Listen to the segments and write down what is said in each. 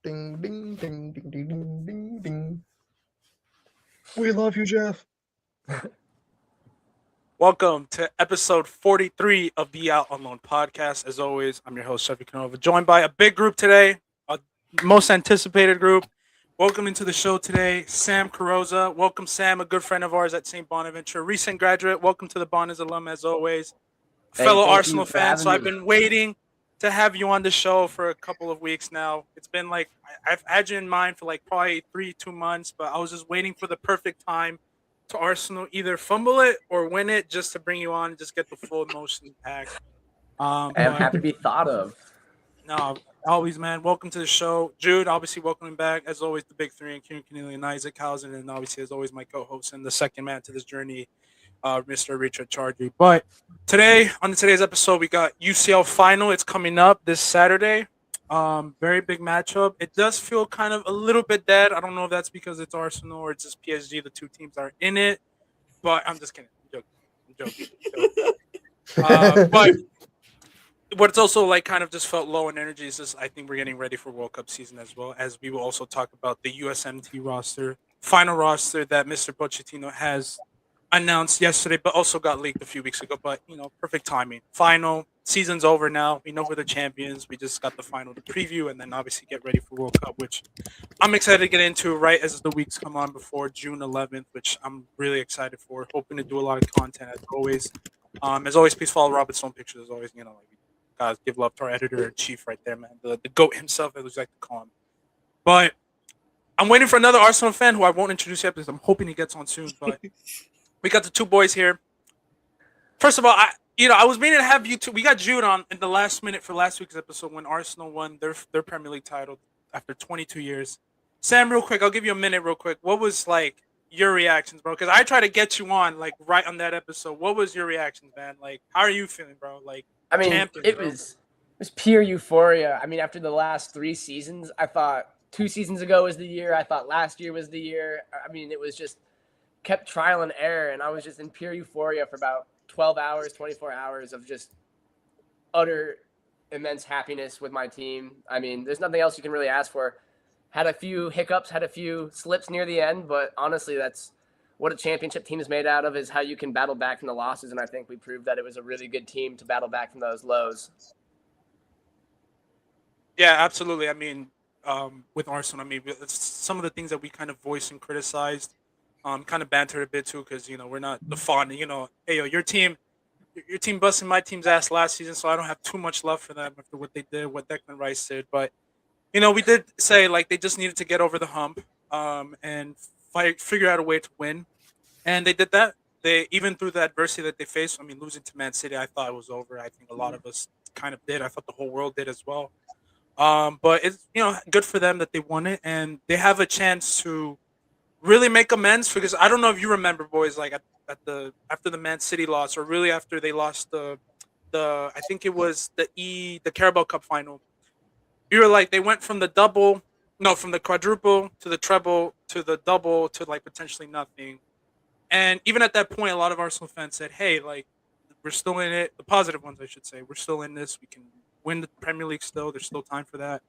Ding, ding, ding, ding, ding, ding, ding, ding. We love you, Jeff. Welcome to episode 43 of the Out on Loan podcast. As always, I'm your host, Chevy Canova, joined by a big group today, a most anticipated group. Welcome into the show today, Sam Carosa. Welcome, Sam, a good friend of ours at St. Bonaventure, recent graduate. Welcome to the Bonnas alum, as always. Fellow Thank you Arsenal for fan. So having I've me. been waiting to have you on the show for a couple of weeks now. It's been like, I've had you in mind for like probably 2 months, but I was just waiting for the perfect time to Arsenal either fumble it or win it just to bring you on and just get the full emotion pack. I'm But happy to be thought of. no, always, man. Welcome to the show. Jude, obviously, welcoming back. As always, the big three, and Kieran Keneally and Isaac Hausen. And obviously, as always, my co host and the second man to this journey, Mr. Richard Chargy. But today, on today's episode, we got UCL Final. It's coming up this Saturday. Very big matchup. It does feel kind of a little bit dead. I don't know if that's because it's Arsenal or it's just PSG. The two teams are in it. But I'm just kidding. I'm joking. But what's also like kind of just felt low in energy is just I think we're getting ready for World Cup season as well, as we will also talk about the USMNT roster, final roster that Mr. Pochettino has announced yesterday, but also got leaked a few weeks ago. But perfect timing. Final season's over now. We know we're the champions. We just got the final to preview, and then obviously get ready for World Cup, which I'm excited to get into right as the weeks come on before June 11th, which I'm really excited for. Hoping to do a lot of content as always. As always, please follow Robert Stone Pictures. As always, like guys, give love to our editor in chief right there, man. The GOAT himself, as we like to call him. But I'm waiting for another Arsenal fan who I won't introduce yet because I'm hoping he gets on soon. But we got the two boys here. First of all, I was meaning to have you two. We got Jude on in the last minute for last week's episode when Arsenal won their Premier League title after 22 years. Sam, real quick, I'll give you a minute, real quick. What was like your reactions, bro? Because I tried to get you on like right on that episode. What was your reactions, man? Like, how are you feeling, bro? Like, I mean, champions, it bro. was pure euphoria. I mean, after the last 3 seasons, I thought 2 seasons ago was the year. I thought last year was the year. I mean, it was just kept trial and error, and I was just in pure euphoria for about 12 hours, 24 hours of just utter immense happiness with my team. I mean, there's nothing else you can really ask for. Had a few hiccups, had a few slips near the end, but honestly, that's what a championship team is made out of, is how you can battle back from the losses, and I think we proved that it was a really good team to battle back from those lows. Yeah, absolutely. I mean, with Arsenal, I mean, it's some of the things that we kind of voiced and criticized, kind of bantered a bit too, because we're not the fond. Hey yo, your team busting my team's ass last season, so I don't have too much love for them after what they did, what Declan Rice did. But we did say like they just needed to get over the hump, and figure out a way to win, and they did that. They even through the adversity that they faced. I mean, losing to Man City, I thought it was over. I think a lot of us kind of did. I thought the whole world did as well. But it's good for them that they won it, and they have a chance to really make amends because I don't know if you remember, boys, like at the after the Man City loss, or really after they lost the I think it was the Carabao Cup final. You were like they went from the double, no, from the quadruple to the treble to the double to like potentially nothing. And even at that point, a lot of Arsenal fans said, "Hey, like we're still in it." The positive ones, I should say, we're still in this. We can win the Premier League still. There's still time for that,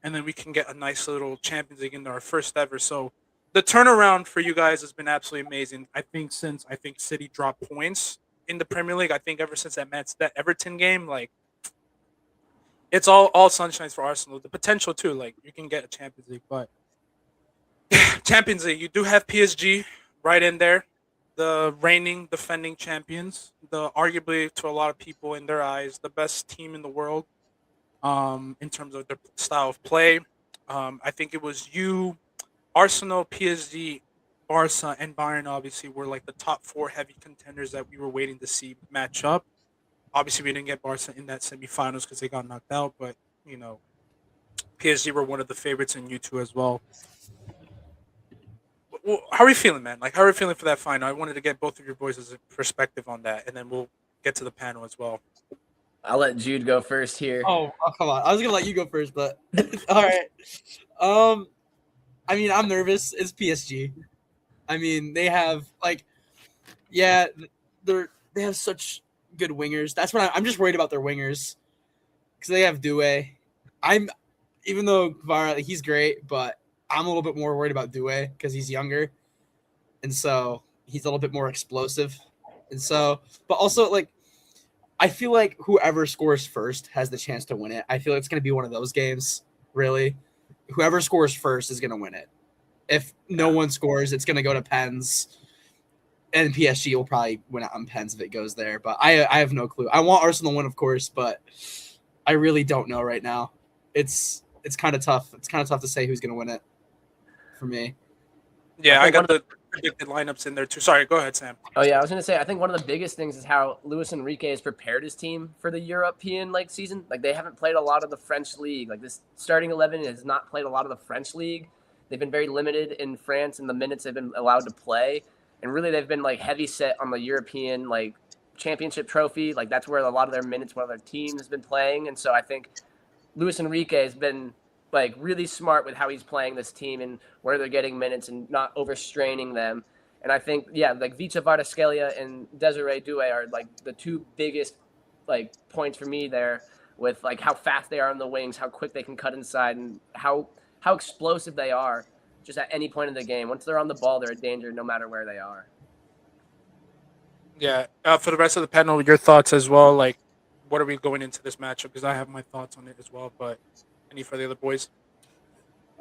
and then we can get a nice little Champions League into our first ever. So the turnaround for you guys has been absolutely amazing. I think since City dropped points in the Premier League, I think ever since that Everton game, like it's all sunshines for Arsenal. The potential too, like you can get a Champions League, but Champions League, you do have PSG right in there, the reigning defending champions, the arguably to a lot of people in their eyes the best team in the world, in terms of their style of play. I think it was you, Arsenal, PSG, Barca, and Bayern. Obviously, were like the top four heavy contenders that we were waiting to see match up. Obviously, we didn't get Barca in that semifinals because they got knocked out, but you know, PSG were one of the favorites, and you two as well. Well, how are you feeling, man? Like, how are you feeling for that final? I wanted to get both of your boys' perspective on that, and then we'll get to the panel as well. I'll let Jude go first here. Oh, come on. I was gonna let you go first, but all right. I mean, I'm nervous. It's PSG. I mean, they have yeah, they have such good wingers. That's what I'm just worried about their wingers because they have Doué. I'm even though Kvara, he's great, but I'm a little bit more worried about Due because he's younger, and so he's a little bit more explosive, and so, but also like I feel like whoever scores first has the chance to win it. I feel like it's going to be one of those games. Really, whoever scores first is going to win it. If no one scores, it's going to go to pens. And PSG will probably win it on pens if it goes there. But I have no clue. I want Arsenal to win, of course, but I really don't know right now. It's kind of tough. It's kind of tough to say who's going to win it for me. Yeah, I got the predicted lineups in there too. Sorry, go ahead, Sam. Oh yeah, I was gonna say I think one of the biggest things is how Luis Enrique has prepared his team for the European season. Like they haven't played a lot of the French league. Like this starting 11 has not played a lot of the French league. They've been very limited in France in the minutes they've been allowed to play, and really they've been heavy set on the European championship trophy. Like that's where a lot of their minutes, where their team has been playing, and so I think Luis Enrique has been really smart with how he's playing this team and where they're getting minutes and not overstraining them. And I think, Vicha Vargaskelia and Desiree Doué are the two biggest points for me there with how fast they are on the wings, how quick they can cut inside, and how explosive they are just at any point in the game. Once they're on the ball, they're a danger no matter where they are. Yeah. For the rest of the panel, your thoughts as well. What are we going into this matchup? Because I have my thoughts on it as well. But any for the other boys?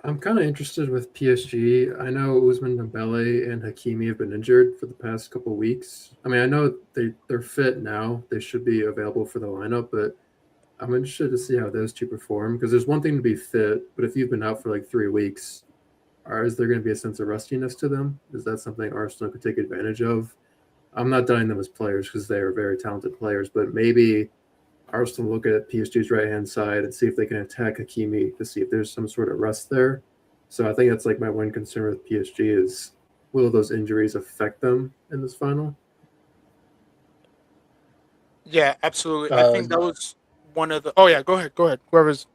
I'm kind of interested with PSG. I know Ousmane Dembele and Hakimi have been injured for the past couple of weeks. I mean, I know they're fit now. They should be available for the lineup, but I'm interested to see how those two perform because there's one thing to be fit, but if you've been out for 3 weeks, is there going to be a sense of rustiness to them? Is that something Arsenal could take advantage of? I'm not doubting them as players because they are very talented players, but maybe Arsenal look at PSG's right-hand side and see if they can attack Hakimi to see if there's some sort of rust there. So I think that's my one concern with PSG is will those injuries affect them in this final? Yeah, absolutely. I think that was one of the. Oh yeah, go ahead. Whoever's.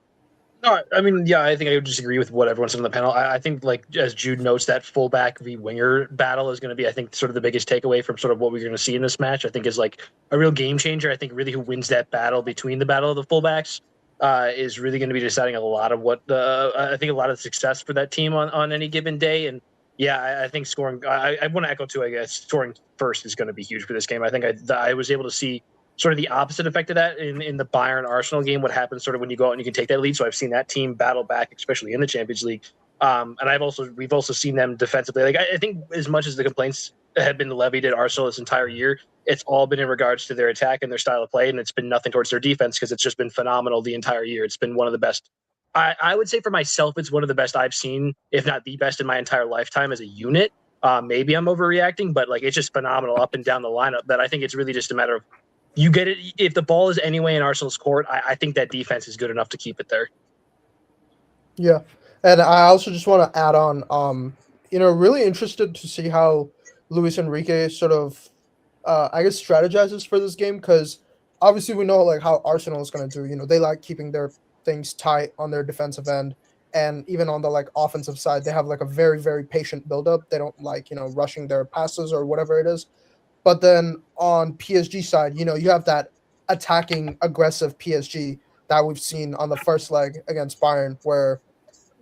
No, I mean, yeah, I think I would just agree with what everyone said on the panel. I think, as Jude notes, that fullback v winger battle is going to be, I think, sort of the biggest takeaway from sort of what we're going to see in this match. I think is a real game changer. I think really who wins that battle between the battle of the fullbacks is really going to be deciding a lot of what I think a lot of success for that team on any given day. And yeah, I think scoring. I want to echo too. I guess scoring first is going to be huge for this game. I think I was able to see sort of the opposite effect of that in the Bayern Arsenal game. What happens sort of when you go out and you can take that lead. So I've seen that team battle back, especially in the Champions League. And we've also seen them defensively. I think as much as the complaints have been levied at Arsenal this entire year, it's all been in regards to their attack and their style of play, and it's been nothing towards their defense because it's just been phenomenal the entire year. It's been one of the best. I would say for myself, it's one of the best I've seen, if not the best in my entire lifetime as a unit. Maybe I'm overreacting, but it's just phenomenal up and down the lineup that I think it's really just a matter of you get it. If the ball is anyway in Arsenal's court, I think that defense is good enough to keep it there. Yeah. And I also just want to add on, really interested to see how Luis Enrique sort of, strategizes for this game because obviously we know how Arsenal is going to do. They like keeping their things tight on their defensive end, and even on the offensive side, they have a very, very patient buildup. They don't rushing their passes or whatever it is. But then on PSG side, you have that attacking, aggressive PSG that we've seen on the first leg against Bayern, where,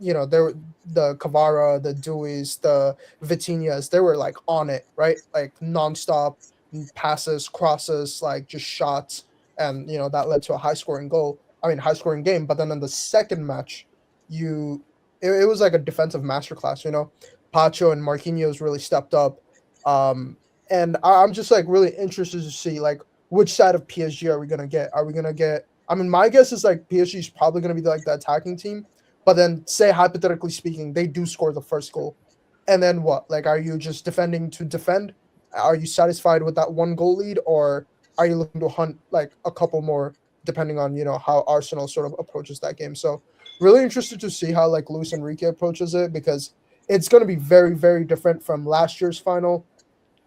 there the Kvara, the Deweys, the Vitinhas, they were on it, right? Nonstop passes, crosses, just shots, and that led to a high scoring game. But then in the second match, it was a defensive masterclass. Pacho and Marquinhos really stepped up. And I'm just really interested to see which side of PSG are we gonna get? Are we gonna get? I mean, my guess is PSG is probably gonna be the attacking team, but then say hypothetically speaking, they do score the first goal, and then what? Are you just defending to defend? Are you satisfied with that 1 goal lead, or are you looking to hunt a couple more, depending on how Arsenal sort of approaches that game? So really interested to see how Luis Enrique approaches it because it's gonna be very, very different from last year's final,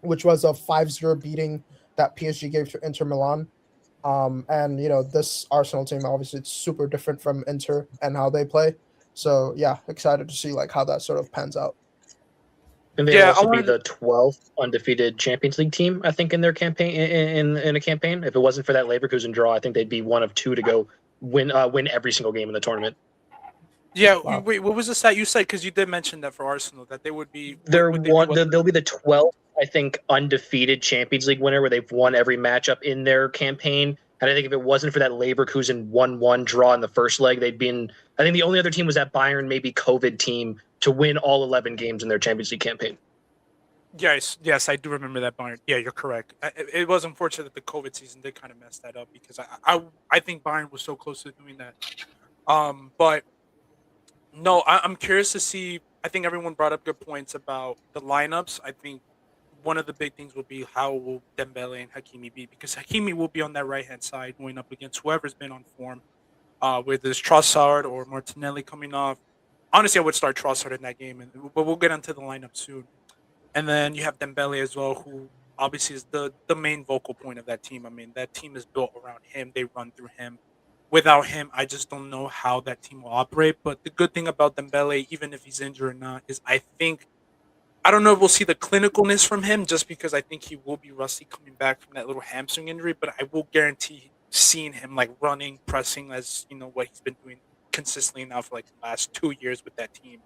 which was a 5-0 beating that PSG gave to Inter Milan. And, this Arsenal team, obviously, it's super different from Inter and how they play. So, yeah, excited to see, how that sort of pans out. And they'll also be the 12th undefeated Champions League team, I think, in their campaign. In a campaign, if it wasn't for that Leverkusen draw, I think they'd be one of two to go win every single game in the tournament. Yeah, Wow. wait, what was the stat you said? Because you did mention that for Arsenal that they would be. Would they be They're what? they'll be the 12th, I think, undefeated Champions League winner, where they've won every matchup in their campaign. And I think if it wasn't for that Leverkusen 1-1 draw in the first leg, they'd been. I think the only other team was that Bayern, maybe COVID team, to win all 11 games in their Champions League campaign. Yes, yes, I do remember that Bayern. Yeah, you're correct. It was unfortunate that the COVID season did kind of mess that up because I think Bayern was so close to doing that. But no, I'm curious to see. I think everyone brought up good points about the lineups. I think one of the big things will be how will Dembele and Hakimi be, because Hakimi will be on that right hand side going up against whoever's been on form. With this Trossard or Martinelli coming off. Honestly, I would start Trossard in that game, but we'll get into the lineup soon. And then you have Dembele as well, who obviously is the main vocal point of that team. I mean, that team is built around him. They run through him. Without him, I just don't know how that team will operate. But the good thing about Dembele, even if he's injured or not, is I don't know if we'll see the clinicalness from him, just because I think he will be rusty coming back from that little hamstring injury. But I will guarantee seeing him like running, pressing, as you know what he's been doing consistently now for like the last 2 years with that team.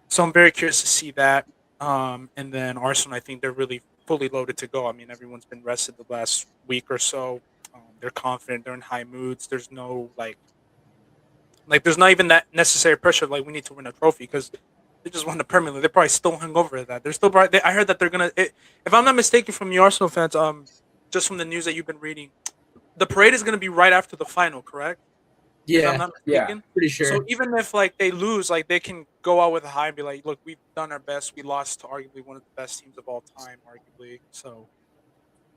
So I'm very curious to see that. And then Arsenal, I think they're really fully loaded to go. I mean, everyone's been rested the last week or so. They're confident. They're in high moods. There's no there's not even that necessary pressure. Like we need to win a trophy because they just won the Premier League. They're probably still hung over at that. They're still. I heard that they're gonna. If I'm not mistaken, from the Arsenal fans, just from the news that you've been reading, the parade is gonna be right after the final, correct? If I'm Yeah, not Yeah. mistaken. pretty So sure. even if like they lose, like they can go out with a high and be like, "Look, we've done our best. We lost to arguably one of the best teams of all time, arguably." So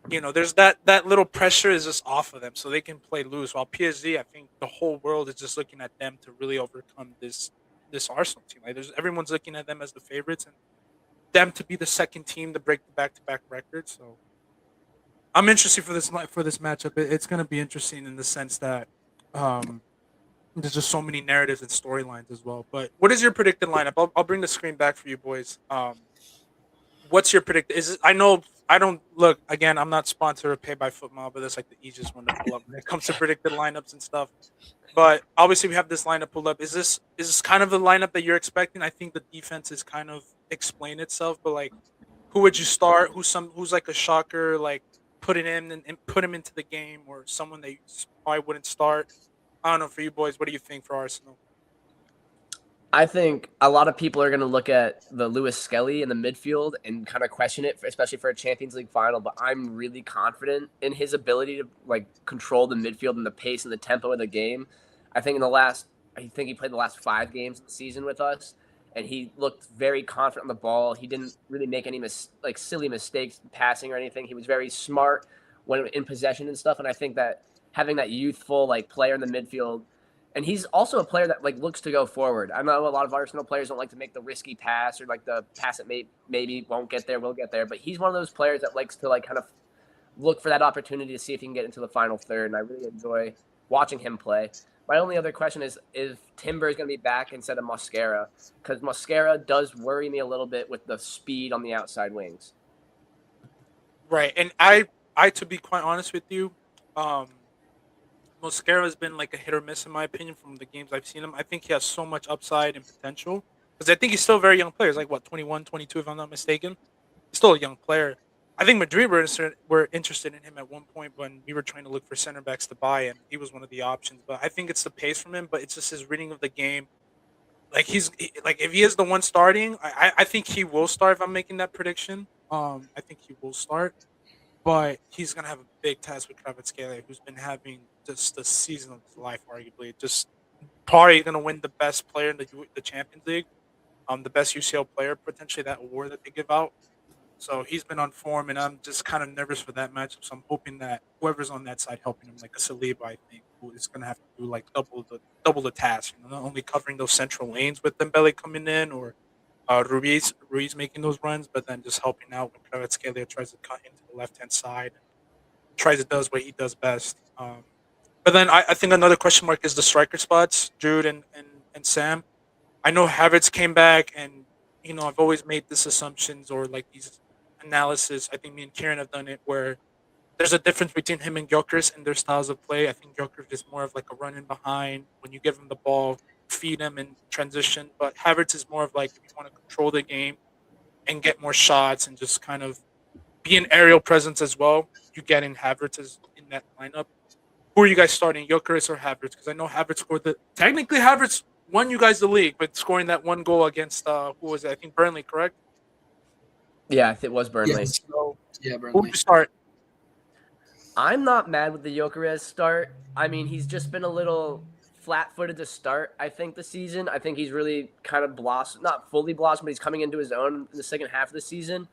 there's that little pressure is just off of them, so they can play loose. While PSG, I think the whole world is just looking at them to really overcome this Arsenal team. Like everyone's looking at them as the favorites and them to be the second team to break the back-to-back record. So I'm interested for this matchup. It's going to be interesting in the sense that um, there's just so many narratives and storylines as well. But what is your predicted lineup? I'll bring the screen back for you boys. What's your predict? Is it, I know I don't look again. I'm not sponsored or paid by Football, but that's like the easiest one to pull up when it comes to predicted lineups and stuff. But obviously, we have this lineup pulled up. Is this kind of the lineup that you're expecting? I think the defense is kind of explain itself, but like, who would you start? Who's like a shocker? Like, put it in and put him into the game, or someone that you probably wouldn't start. I don't know for you boys. What do you think for Arsenal? I think a lot of people are going to look at the Lewis Skelly in the midfield and kind of question it, especially for a Champions League final. But I'm really confident in his ability to like control the midfield and the pace and the tempo of the game. I think I think he played the last 5 games of the season with us, and he looked very confident on the ball. He didn't really make any silly mistakes passing or anything. He was very smart when in possession and stuff. And I think that having that youthful like player in the midfield, and he's also a player that like looks to go forward. I know a lot of Arsenal players don't like to make the risky pass or like the pass that maybe won't get there, will get there. But he's one of those players that likes to like kind of look for that opportunity to see if he can get into the final third. And I really enjoy watching him play. My only other question is if Timber is going to be back instead of Mosquera, because Mosquera does worry me a little bit with the speed on the outside wings. Right, and I to be quite honest with you, um, Mosquera has been like a hit or miss in my opinion from the games I've seen him. I think he has so much upside and potential because I think he's still a very young player. He's like what 21, 22 if I'm not mistaken. He's still a young player. I think Madrid were interested in him at one point when we were trying to look for center backs to buy, and he was one of the options. But I think it's the pace from him, but it's just his reading of the game. Like like if he is the one starting, I think he will start. If I'm making that prediction, I think he will start, but he's gonna have a big task with Kvaratskhelia, who's been having just the season of his life, arguably. Just probably gonna win the best player in the Champions League, the best UCL player, potentially that award that they give out. So he's been on form, and I'm just kind of nervous for that matchup. So I'm hoping that whoever's on that side helping him, like a Saliba, I think, who is going to have to do like double the task. Not only covering those central lanes with Dembele coming in, or Ruiz making those runs, but then just helping out when Kvaratskhelia tries to cut into the left hand side and tries to does what he does best. But then I think another question mark is the striker spots, Jude and Sam. I know Havertz came back, and I've always made these assumptions or like these analysis. I think me and Kieran have done it where there's a difference between him and Gyökeres and their styles of play. I think Gyökeres is more of like a running behind when you give him the ball. feed him in transition. But Havertz is more of like if you want to control the game and get more shots and just kind of be an aerial presence as well. You get in Havertz in that lineup. Who are you guys starting, Gyökeres or Havertz? Because I know Havertz scored technically Havertz won you guys the league, but scoring that one goal against who was it? I think Burnley, correct? Yeah, it was Burnley. Yes. So Yeah, who Burnley. would you start? I'm not mad with the Gyökeres start. I mean, he's just been a little flat-footed to start, I think, this season. I think he's really kind of blossomed, not fully blossomed, but he's coming into his own in the second half of the season.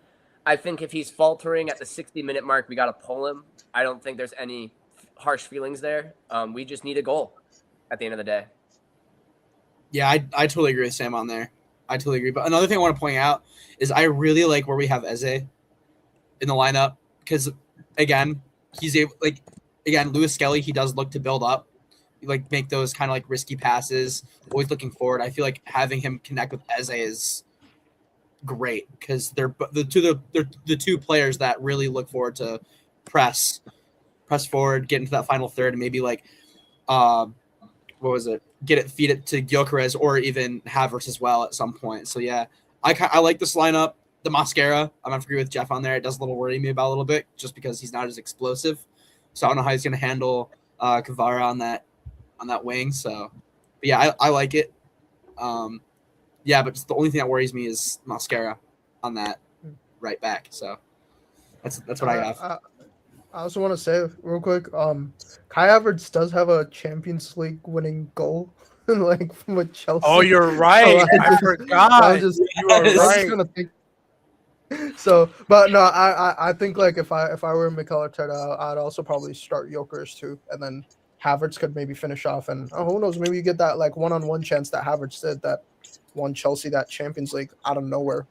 I think if he's faltering at the 60-minute mark, we got to pull him. I don't think there's any harsh feelings there. We just need a goal at the end of the day. Yeah, I totally agree with Sam on there. I totally agree. But another thing I want to point out is I really like where we have Eze in the lineup because, again, he's able Lewis Skelly, he does look to build up, like make those kind of like risky passes, always looking forward. I feel like having him connect with Eze is great because they're the two players that really look forward to press forward, get into that final third, and maybe like feed it to Gyökeres or even Havertz as well at some point. So yeah, I like this lineup. The Mascara, I'm gonna agree with Jeff on there. It does a little worry me about a little bit just because he's not as explosive. So I don't know how he's gonna handle Kvara on that wing. So, but yeah, I like it. Yeah, but just the only thing that worries me is Mascara on that right back. So that's what I have. I also want to say real quick, Kai Havertz does have a Champions League winning goal, like from a Chelsea. Oh, you're right. I forgot. You are right. So, but no, I think like if I were Mikel Arteta, I'd also probably start Gyökeres too, and then Havertz could maybe finish off, and who knows, maybe you get that like one-on-one chance that Havertz did that won Chelsea that Champions League out of nowhere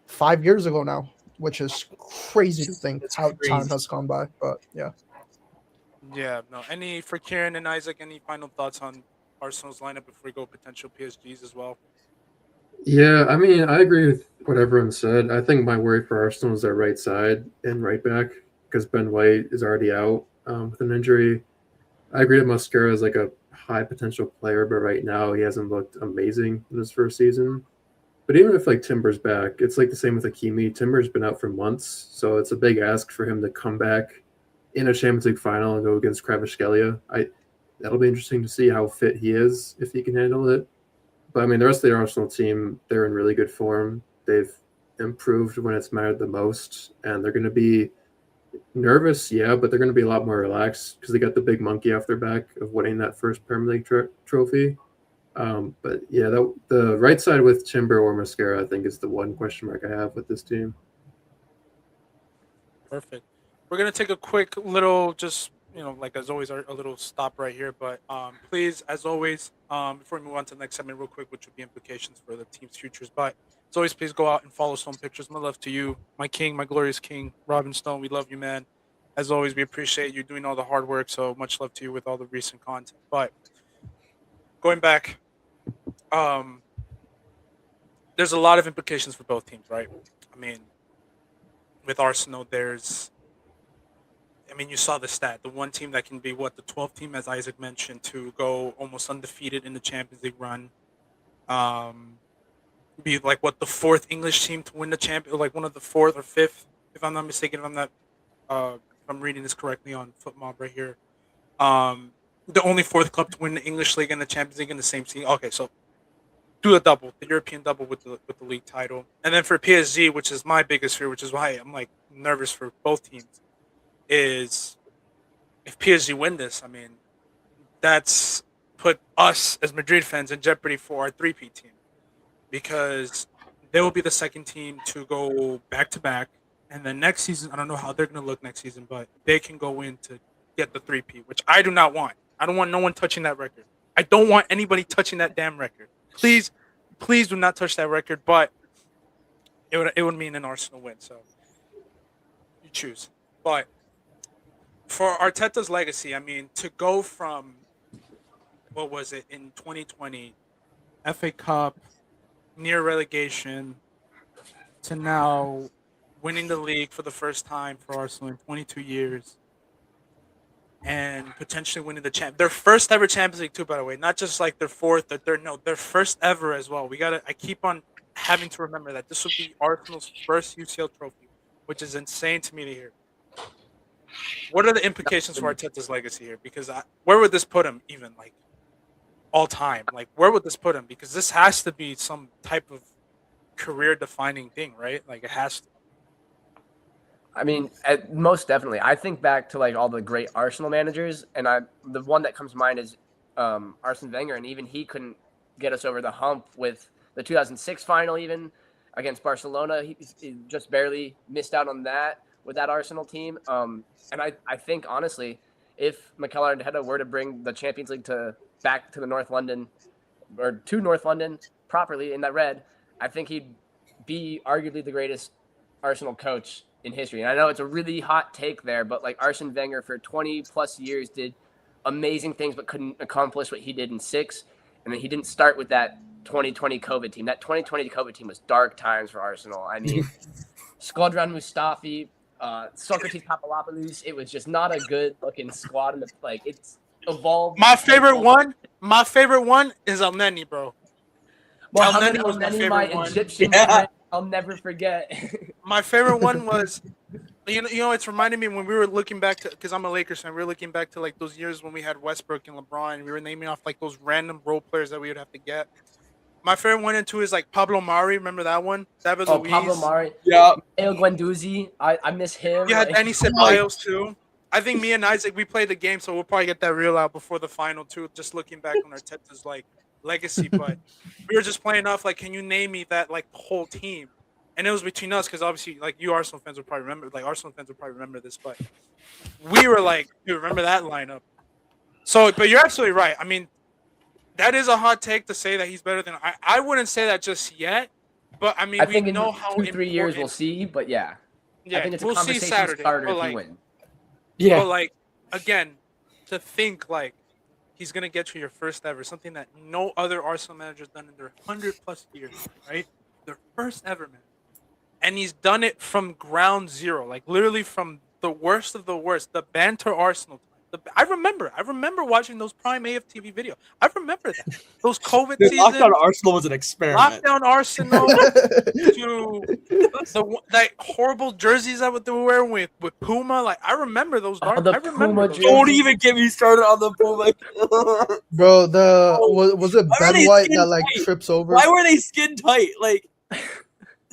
5 years ago now, which is crazy to think how time has gone by. But yeah. Yeah, no. For Kieran and Isaac, any final thoughts on Arsenal's lineup before we go potential PSGs as well? Yeah, I mean, I agree with what everyone said. I think my worry for Arsenal is their right side and right back because Ben White is already out with an injury. I agree that Mascara is like a high potential player, but right now he hasn't looked amazing in his first season. But even if like Timber's back, it's like the same with Hakimi. Timber's been out for months, so it's a big ask for him to come back in a Champions League final and go against Kvaratskhelia. That'll be interesting to see how fit he is if he can handle it. But I mean, the rest of the Arsenal team, they're in really good form. They've improved when it's mattered the most, and they're going to be nervous, yeah, but they're going to be a lot more relaxed because they got the big monkey off their back of winning that first Premier League trophy. But yeah, the right side with Timber or Mascara, I think, is the one question mark I have with this team. Perfect. We're gonna take a quick little, just like as always, a little stop right here. But please, as always, before we move on to the next segment, real quick, which would be implications for the team's futures. But as always, please go out and follow Stone Pictures. My love to you, my king, my glorious king, Robin Stone. We love you, man. As always, we appreciate you doing all the hard work. So much love to you with all the recent content. But going back, there's a lot of implications for both teams, right? I mean, with Arsenal, you saw the stat. The one team that can be the 12th team, as Isaac mentioned, to go almost undefeated in the Champions League run. Be like the fourth English team to win the champion, like one of the fourth or fifth, if I'm not mistaken. If I'm reading this correctly on FootMob right here. The only fourth club to win the English League and the Champions League in the same season. Okay, so do a double, the European double with the league title, and then for PSG, which is my biggest fear, which is why I'm like nervous for both teams, is if PSG win this, I mean, that's put us as Madrid fans in jeopardy for our 3P team because they will be the second team to go back to back, and then next season, I don't know how they're going to look next season, but they can go in to get the 3P, which I do not want. I don't want no one touching that record. I don't want anybody touching that damn record. Please do not touch that record, but it would mean an Arsenal win, so you choose. But for Arteta's legacy, I mean, to go from, what was it, in 2020, FA Cup, near relegation, to now winning the league for the first time for Arsenal in 22 years, and potentially winning their first ever Champions League too, by the way, not just like their fourth or third, no, their first ever as well. I keep on having to remember that this would be Arsenal's first UCL trophy, which is insane to me to hear. What are the implications for Arteta's legacy here? Because where would this put him even, like, all time? Like, where would this put him? Because this has to be some type of career-defining thing, right? Like, it has to. I mean, most definitely. I think back to like all the great Arsenal managers, and the one that comes to mind is Arsene Wenger, and even he couldn't get us over the hump with the 2006 final, even against Barcelona. He just barely missed out on that with that Arsenal team. And I think honestly, if Mikel Arteta were to bring the Champions League back to North London properly in that red, I think he'd be arguably the greatest Arsenal coach in history. And I know it's a really hot take there, but like Arsene Wenger for 20 plus years did amazing things, but couldn't accomplish what he did in 6. And then he didn't start with that 2020 COVID team. That 2020 COVID team was dark times for Arsenal. I mean, Squadron Mustafi, Socrates Papadopoulos, it was just not a good looking squad. It's evolved. My favorite one is Elneny, bro. Well, Elneny was my favorite one. Egyptian friend, I'll never forget. My favorite one was, you know, it's reminding me when we were looking back to, because I'm a Lakers fan, we were looking back to like those years when we had Westbrook and LeBron, and we were naming off like those random role players that we would have to get. My favorite one and two is like Pablo Mari. Remember that one? David Luiz. Pablo Mari. Yeah. El Guendouzi. I miss him. You had Denny Ceballos too. I think me and Isaac, we played the game, so we'll probably get that reel out before the final too. Just looking back on Arteta's like legacy, but we were just playing off like, can you name me that like whole team? And it was between us because obviously, like, you Arsenal fans would probably remember, like Arsenal fans would probably remember this, but we were like, dude, remember that lineup? So, but you're absolutely right. I mean, that is a hot take to say that he's better than I wouldn't say that just yet, but I mean, I think we in know how 2-3 years we'll see, but yeah, I think it's a we'll see conversation Saturday. starter But if like, you win. Yeah. but like, again, to think like he's gonna get you your first ever, something that no other Arsenal manager's done in their 100+ years, right? Their first ever, man. And he's done it from ground zero, like literally from the worst of the worst, the banter Arsenal. I remember watching those Prime AFTV video. I remember that. Those COVID Dude, seasons. Lockdown Arsenal was an experiment. Lockdown Arsenal to like horrible jerseys that they were wearing with Puma. Like I remember those. I remember Puma those. jerseys. Don't even get me started on the Puma. Bro, was it Why are Ben they White skin that like tight? trips over? Why were they skin tight? Like,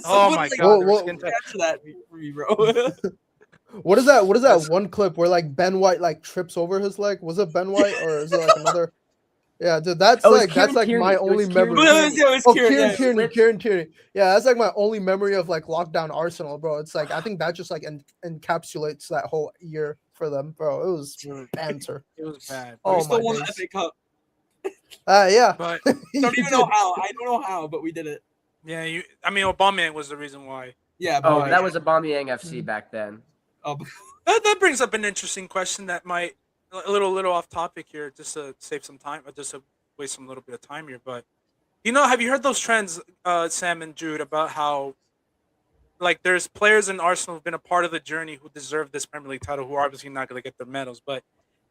Oh someone, my like, god! Whoa, they were skin tight. answer that for me, bro. What is that? What is that one clip where like Ben White like trips over his leg? Was it Ben White or is it like another? Yeah, dude, that's Oh, it was like Kieran my Tierney. It was only Kieran memory. Tierney. It was Oh, Kieran, Kieran Tierney. Yeah, that's like my only memory of like lockdown Arsenal, bro. It's like I think that just like encapsulates that whole year for them, bro. It was banter. It was bad. Oh We my still won the days. FA Cup. Yeah. But Don't even know how. I don't know how, but we did it. yeah, I mean, Aubameyang was the reason why. Yeah. Oh, But that was a Aubameyang FC back then. Oh, That brings up an interesting question that might a little off topic here, just to save some time, just to waste some little bit of time here. But have you heard those trends, Sam and Jude, about how like there's players in Arsenal who've been a part of the journey who deserve this Premier League title, who are obviously not going to get their medals, but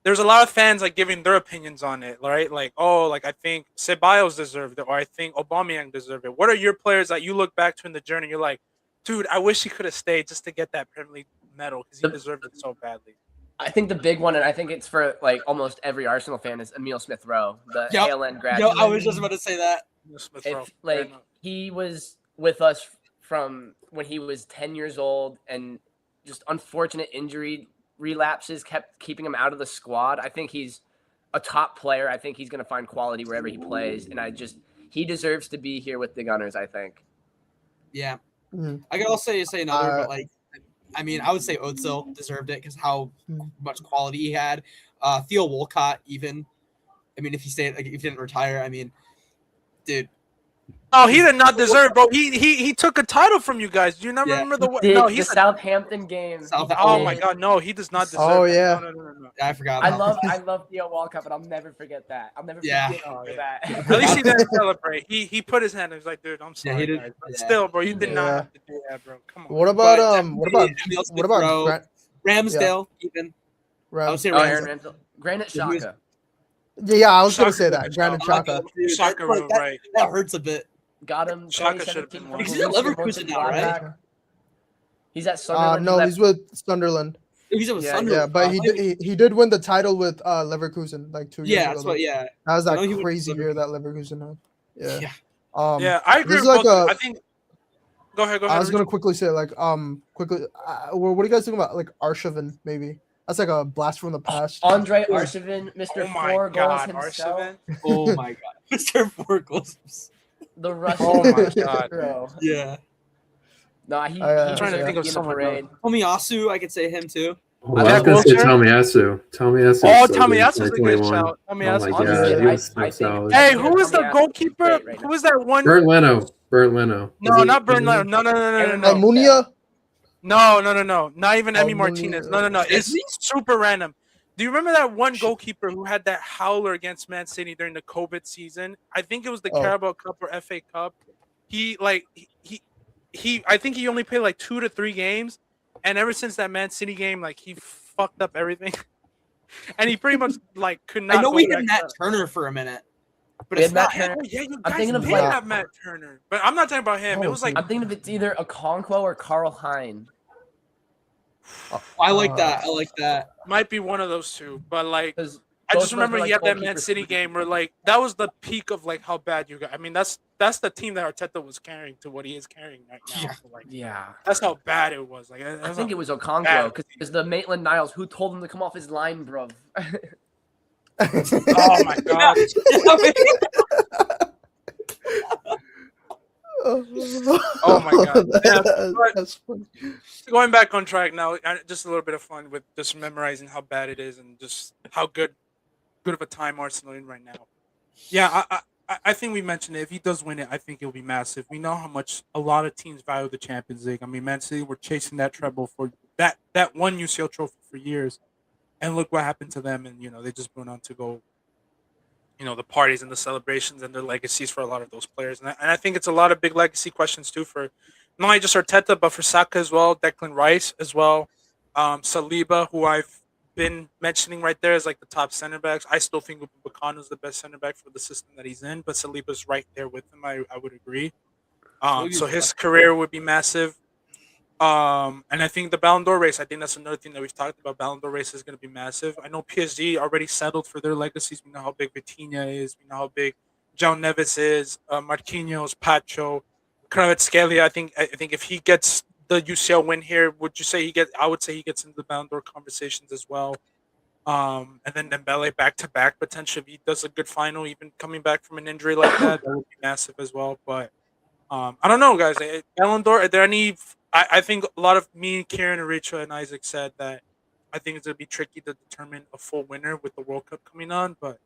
there's a lot of fans like giving their opinions on it, right? Like, oh, like I think Ceballos deserved it, or I think Aubameyang deserved it. What are your players that you look back to in the journey? You're like, dude, I wish he could have stayed just to get that Premier League medal because he deserved it so badly. I think the big one, and I think it's for like almost every Arsenal fan, is Emile Smith Rowe, the Yep. ALN graduate. I was just about to say that. He was with us from when he was 10 years old, and just unfortunate injury relapses kept keeping him out of the squad. I think he's a top player. I think he's going to find quality wherever he plays, and he deserves to be here with the Gunners, I think. Yeah. Mhm. I could also say another, but like, I mean, I would say Özil deserved it because how much quality he had. Theo Walcott, even. I mean, if he stayed, like, if he didn't retire, I mean, dude. Oh, he did not deserve, bro. He took a title from you guys. Do you not remember The Southampton game. Oh my god, no, he does not deserve. Oh, that. yeah. No. I forgot. I love Theo Walcott, but I'll never forget that. I'll never forget that. At least he didn't celebrate. He put his hand. He was like, dude, I'm sorry. he did. Guys. But Yeah. still, bro, you did not have to do that, bro. Come on. What about Emile Smith Rowe, Grant? Ramsdale, even. I would say Oh, Aaron Ramsey. Ramsdale. Granite Yeah, he was- Xhaka. Yeah, I was gonna say Shaka, that. Granit Shaka. Xhaka. Dude, Shaka, that's like- that- right. That hurts a bit. Got him Xhaka should have 2017 been from one. He's at Borussia Leverkusen now, Mönchengladbach. right? He's at Sunderland. No, he's with Sunderland. He's with Yeah, Sunderland. Yeah, but he did win the title with Leverkusen like 2 years Yeah, ago. that's what. Yeah. That was I that know he went to crazy year Leverkusen. that Leverkusen had. Yeah. Yeah. Yeah, I agree this with is like both. a- I think. Go ahead. I was gonna Richard. quickly say quickly. What are you guys thinking about like Arshavin maybe? That's like a blast from the past. Andre Arshavin, Mr. Oh my 4 God, goals himself. Arshavin. Oh my god, Mr. Four goals. The Russian. Oh my God. hero. Yeah. Nah, he. I'm trying to deserved think of be in the someone parade. Tomiyasu, I could say him too. Oh, I was gonna say Tomiyasu. Tomiyasu. Oh, Tomiyasu's a good shout. Oh my Tomiyasu's god, Honestly, he was I so think- solid. Hey, Yeah, who was the Tomiyasu's goalkeeper? great right Who now. was that one? Burnt Leno. No, not Burn Leno. No. Munia. No. Not even Emi Oh, Martinez. Munia. No. It's Chesney? super random. Do you remember that one goalkeeper who had that howler against Man City during the COVID season? I think it was the Oh. Carabao Cup or FA Cup. He I think he only played like 2 to 3 games, and ever since that Man City game, like he fucked up everything. And he pretty much like could not. I know go we back had Matt up. Turner for a minute, but We it's had Matt not him. Turner. Oh, yeah, you I'm guys thinking of, did like- have Matt Turner, but I'm not talking about him. It Oh, was like I'm thinking of it's either Okonkwo or Carl Hein. I like that. I like that. might be one of those two, but like. Because I just remember he had that Man City game where like that was the peak of like how bad you got. I mean, that's the team that Arteta was carrying to what he is carrying right now. Yeah. So, like Yeah. that's how bad it was. Like I think it was bad. Okonkwo because the Maitland-Niles who told him to come off his line, bro. Oh my god. Oh my God. Yeah, but- That's funny. Going back on track now, just a little bit of fun with just memorizing how bad it is and just how good of a time Arsenal in right now. Yeah, I think we mentioned it. If he does win it, I think it'll be massive. We know how much a lot of teams value the Champions League. I mean, Man City were chasing that treble for that one UCL trophy for years, and look what happened to them. And they just went on to go. The parties and the celebrations and their legacies for a lot of those players, and I think it's a lot of big legacy questions too for not only just Arteta but for Saka as well, Declan Rice as well, Saliba, who I've been mentioning right there as like the top center backs. I still think Upamecano is the best center back for the system that he's in, but Saliba's right there with him. I would agree. So his career would be massive. And I think the Ballon d'Or race, I think that's another thing that we've talked about. Ballon d'Or race is going to be massive. I know PSG already settled for their legacies. We know how big Vitinha is. We know how big João Neves is. Marquinhos, Pacho, Kvaratskhelia. I think if he gets the UCL win here, would you say he gets? I would say he gets into the Ballon d'Or conversations as well. And then Dembele back to back potentially. If he does a good final, even coming back from an injury like that would be massive as well. But I don't know, guys. Ballon d'Or. Are there any? I think a lot of me, Kieran, Aricha, and Isaac said that I think it's going to be tricky to determine a full winner with the World Cup coming on. But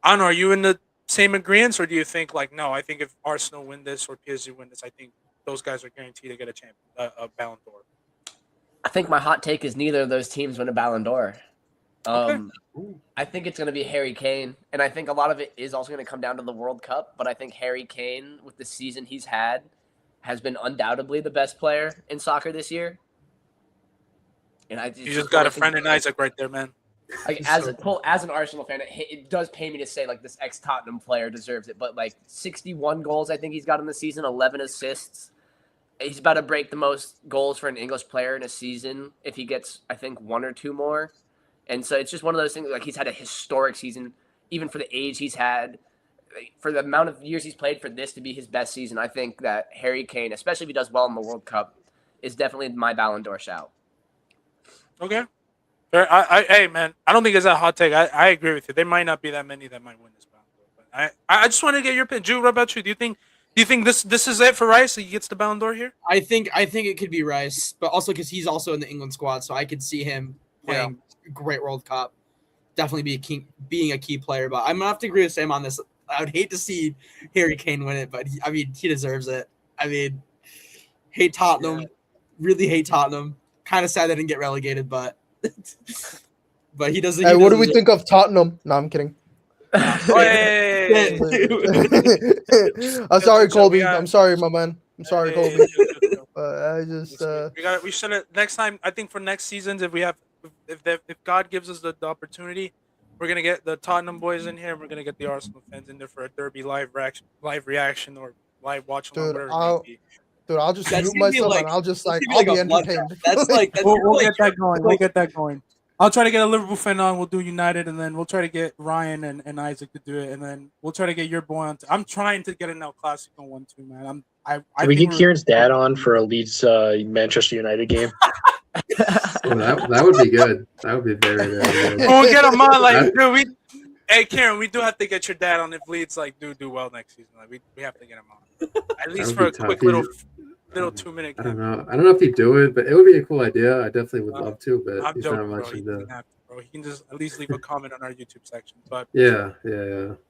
I don't know. Are you in the same agreement, or do you think like no? I think if Arsenal win this or PSG win this, I think those guys are guaranteed to get a Ballon d'Or. I think my hot take is neither of those teams win a Ballon d'Or. Okay. I think it's going to be Harry Kane, and I think a lot of it is also going to come down to the World Cup. But I think Harry Kane, with the season he's had, has been undoubtedly the best player in soccer this year. And You just got a friend in Isaac right there, man. Like as an Arsenal fan, it does pay me to say like this ex-Tottenham player deserves it. But like 61 goals, I think he's got in the season, 11 assists. He's about to break the most goals for an English player in a season if he gets, I think, 1 or 2 more. And so it's just one of those things. Like he's had a historic season, even for the age he's had, for the amount of years he's played. For this to be his best season, I think that Harry Kane, especially if he does well in the World Cup, is definitely my Ballon d'Or shout. Okay. Hey, man, I don't think it's a hot take. I agree with you. There might not be that many that might win this Ballon d'Or. But I just want to get your opinion. Jude, what about you? Do you think this is it for Rice? He gets the Ballon d'Or here? I think it could be Rice, but also because he's also in the England squad, so I could see him playing a great World Cup. Definitely being a key player, but I'm gonna have to agree with Sam on this. I would hate to see Harry Kane win it, but he deserves it. I mean, hate Tottenham, really hate Tottenham. Kind of sad they didn't get relegated, but he doesn't. Hey, what do we think of Tottenham? No, I'm kidding. Hey! I'm sorry, So we Colby. got- I'm sorry, my man. I'm sorry, Hey, Colby. I just we should next time. I think for next seasons, if we have if God gives us the opportunity, we're gonna get the Tottenham boys in here, and we're gonna get the Arsenal fans in there for a derby live reaction, or live watch along, Dude, whatever it may be. I'll just That's mute gonna be myself like and I'll just that's like gonna be I'll like be a bloodbath. entertained. That's We'll like get that going. We'll like get that going. I'll try to get a Liverpool fan on. We'll do United, and then we'll try to get Ryan and Isaac to do it, and then we'll try to get your boy on. I'm trying to get an El Clasico one too, man. I Can we think get Kieran's dad on for a Leeds Manchester United game? Oh, that would be good. That would be very, very good. We'll get him on. Like, That- dude, hey Kieran, we do have to get your dad on if Leeds like do well next season. Like, we have to get him on at least would for be a tough. quick He's- little 2-minute. I don't know. I don't know if he'd do it, but it would be a cool idea. I definitely would love to, but I'm he's joking, not bro. much He into. doesn't have to, bro. He can just at least leave a comment on our YouTube section. But Yeah.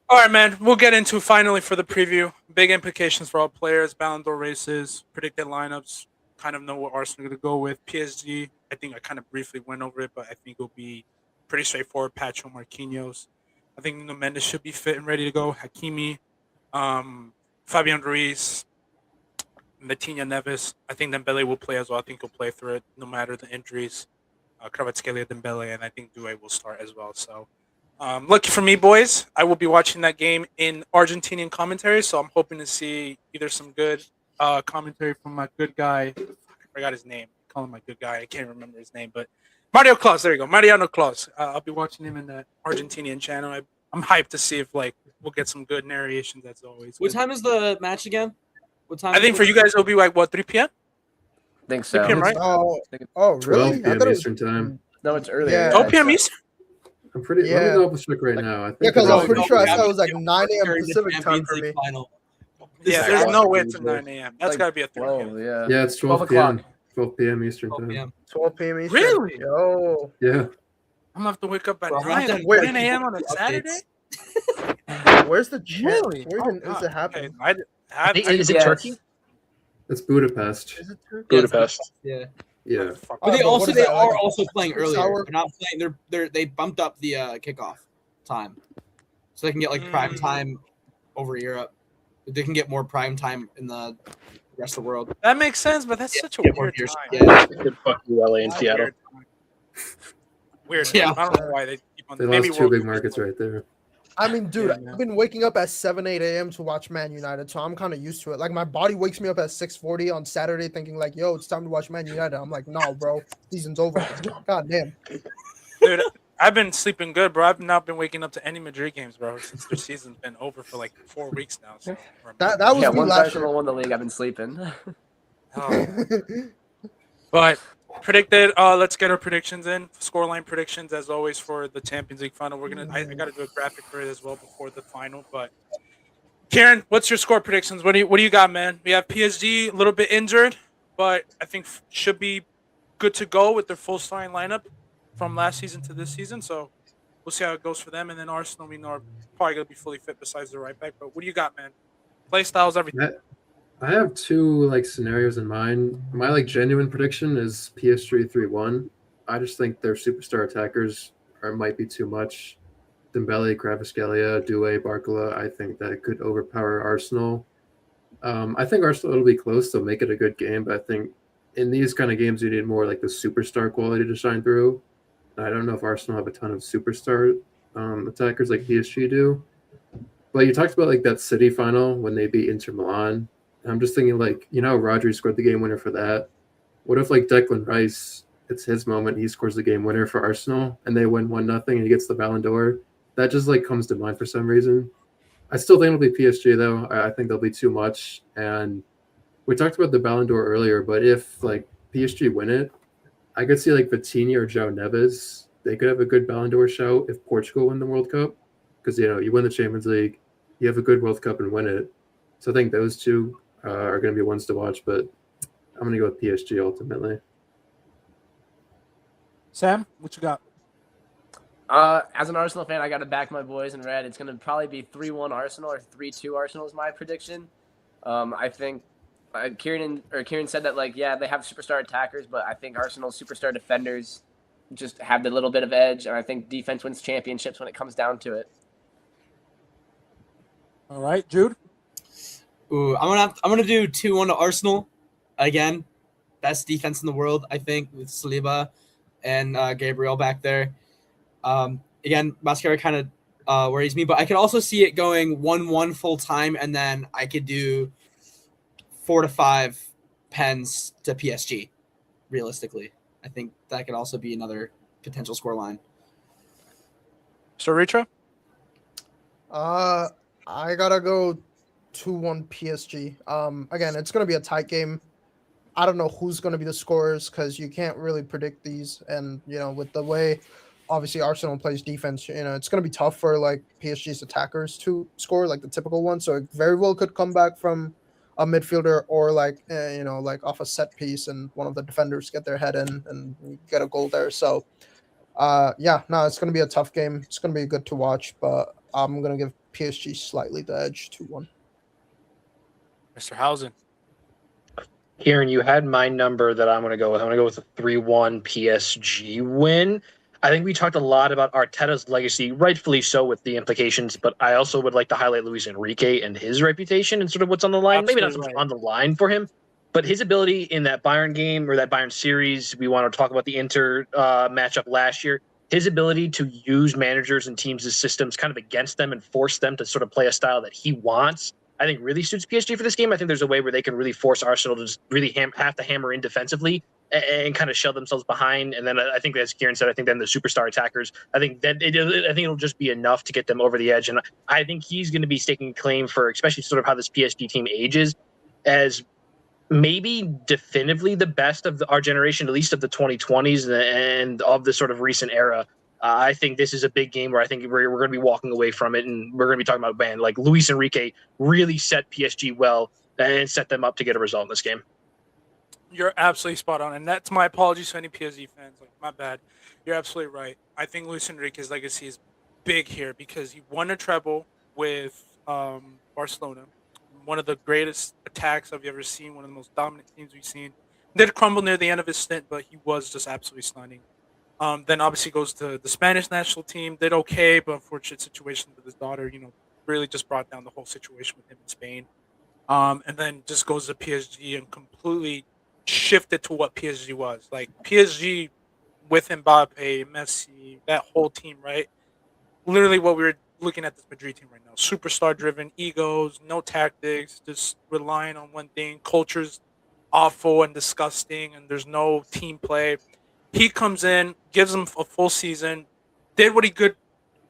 all right, man. We'll get into finally for the preview. Big implications for all players, Ballon d'Or races, predicted lineups. Kind of know what Arsenal are going to go with. PSG, I think I kind of briefly went over it, but I think it'll be pretty straightforward. Pacho, Marquinhos. I think Nuno Mendes should be fit and ready to go. Hakimi, Fabian Ruiz, Matinha Neves. I think Dembele will play as well. I think he'll play through it no matter the injuries. Kvaratskhelia, Dembele, and I think Doué will start as well. So, lucky for me, boys, I will be watching that game in Argentinian commentary. So I'm hoping to see either some good commentary from my good guy. I forgot his name. I call him my good guy. I can't remember his name, but Mario Claus. There you go, Mariano Claus. I'll be watching him in that Argentinian channel. I'm hyped to see if we'll get some good narrations as always. what time is the match again? What time? I think for you guys it'll be like what 3 p.m. think so. 3 p.m. right? Oh, 12 really? I p.m. thought it was. Eastern time. No, it's earlier. Yeah. 12 p.m. Eastern. I'm pretty. Let Yeah. me double check right now. I think Yeah, because it I is was pretty like- sure I saw it was like 9 a.m. During the Pacific time Champions for League me. final. Yeah, This there's is no awesome, way dude, it's a but 9 a.m. That's like got to be a 3 p.m. 12, yeah. Yeah, it's 12 12 p.m. o'clock. 12 p.m. Eastern 12 time. p.m. 12 p.m. Eastern. Really? Yo. Yeah. I'm gonna have to wake up at Bro, I'm gonna have 9, to wait, 9 a.m. on a updates. Saturday. Where's the chat? Really? Where even is God. it happening? Okay, Is it Yes. Turkey? It's Budapest. Is it Turkey? Budapest. Yeah. Yeah. Fuck. But they but what also is they that, like are a also playing 6 earlier. hour? They're not playing. They bumped up the kickoff time, so they can get like prime time over Europe. They can get more prime time in the rest of the world. That makes sense, but that's such a Get more weird viewers. time. Yeah. Good fuck you, LA and That's a Seattle. Weird time. Weird. Yeah. I don't know why they keep on. They maybe lost two World big Cup is markets like- right there. I mean, dude, Yeah, man. I've been waking up at 7, 8 a.m. to watch Man United, so I'm kind of used to it. Like, my body wakes me up at 6:40 on Saturday thinking, like, yo, it's time to watch Man United. I'm like, no, bro, season's over. God damn. Dude, I've been sleeping good, bro. I've not been waking up to any Madrid games, bro, since their season's been over for like 4 weeks now. So, That was Yeah, me once last Arsenal won the league, I've been sleeping. Oh. year. But predicted. Let's get our predictions in. Scoreline predictions, as always, for the Champions League final. We're gonna. I got to do a graphic for it as well before the final. But Kieran, what's your score predictions? What do you got, man? We have PSG a little bit injured, but I think should be good to go with their full starting lineup from last season to this season. So we'll see how it goes for them. And then Arsenal, we know are probably gonna be fully fit besides the right back. But what do you got, man? Play styles, everything. I have two scenarios in mind. My genuine prediction is PSG 3-1. I just think their superstar attackers might be too much. Dembele, Kvaratskhelia, Doué, Barcola. I think that could overpower Arsenal. I think Arsenal will be close. They'll make it a good game, but I think in these kind of games you need more the superstar quality to shine through. I don't know if Arsenal have a ton of superstar attackers like PSG do. But you talked about that City final when they beat Inter Milan. I'm just thinking Rodri scored the game winner for that. What if Declan Rice, it's his moment, he scores the game winner for Arsenal and they win 1-0 and he gets the Ballon d'Or? That just comes to mind for some reason. I still think it'll be PSG though. I think they'll be too much. And we talked about the Ballon d'Or earlier, but if PSG win it, I could see Vitinha or João Neves. They could have a good Ballon d'Or show if Portugal win the World Cup, because you win the Champions League, you have a good World Cup and win it. So I think those two are going to be ones to watch, but I'm going to go with PSG ultimately. Sam, what you got? As an Arsenal fan, I got to back my boys in red. It's going to probably be 3-1 Arsenal or 3-2 Arsenal is my prediction. I think Kieran said that they have superstar attackers, but I think Arsenal's superstar defenders just have the little bit of edge, and I think defense wins championships when it comes down to it. All right, Jude. Ooh, I'm gonna do 2-1 to Arsenal again. Best defense in the world, I think, with Saliba. and Gabriel back there. Again, Mascara kind of worries me, but I could also see it going 1-1 full time, and then I could do 4 to 5 pens to PSG. Realistically, I think that could also be another potential scoreline. So Ritra? I gotta go 2-1 PSG. Again, it's gonna be a tight game. I don't know who's gonna be the scorers because you can't really predict these, and with the way obviously Arsenal plays defense, it's gonna be tough for like PSG's attackers to score like the typical one. So it very well could come back from a midfielder or like like off a set piece and one of the defenders get their head in and you get a goal there. So yeah, no, it's gonna be a tough game. It's gonna be good to watch, but I'm gonna give PSG slightly the edge 2-1. Mr. Housen. Kieran, you had my number that I'm going to go with. I'm going to go with a 3-1 PSG win. I think we talked a lot about Arteta's legacy, rightfully so with the implications, but I also would like to highlight Luis Enrique and his reputation and sort of what's on the line. Maybe not so much on the line for him, but his ability in that Bayern game or that Bayern series. We want to talk about the Inter matchup last year. His ability to use managers and teams' systems kind of against them and force them to sort of play a style that he wants, I think really suits PSG for this game. I think there's a way where they can really force Arsenal to just really have to hammer in defensively and kind of shell themselves behind. And then I think, as Kieran said, I think then the superstar attackers, I think it'll just be enough to get them over the edge. And I think he's going to be staking claim for, especially sort of how this PSG team ages, as maybe definitively the best of our generation, at least of the 2020s and of the sort of recent era. I think this is a big game where I think we're going to be walking away from it, and we're going to be talking about band like Luis Enrique really set PSG well and set them up to get a result in this game. You're absolutely spot on, and that's my apologies to any PSG fans. Like, my bad. You're absolutely right. I think Luis Enrique's legacy is big here because he won a treble with Barcelona, one of the greatest attacks I've ever seen, one of the most dominant teams we've seen. Did crumble near the end of his stint, but he was just absolutely stunning. Then obviously goes to the Spanish national team. Did okay, but unfortunate situation with his daughter, really just brought down the whole situation with him in Spain. And then just goes to PSG and completely shifted to what PSG was. Like PSG with Mbappe, Messi, that whole team, right? Literally what we were looking at this Madrid team right now. Superstar driven, egos, no tactics, just relying on one thing. Culture's awful and disgusting, and there's no team play. He comes in, gives them a full season, did what he could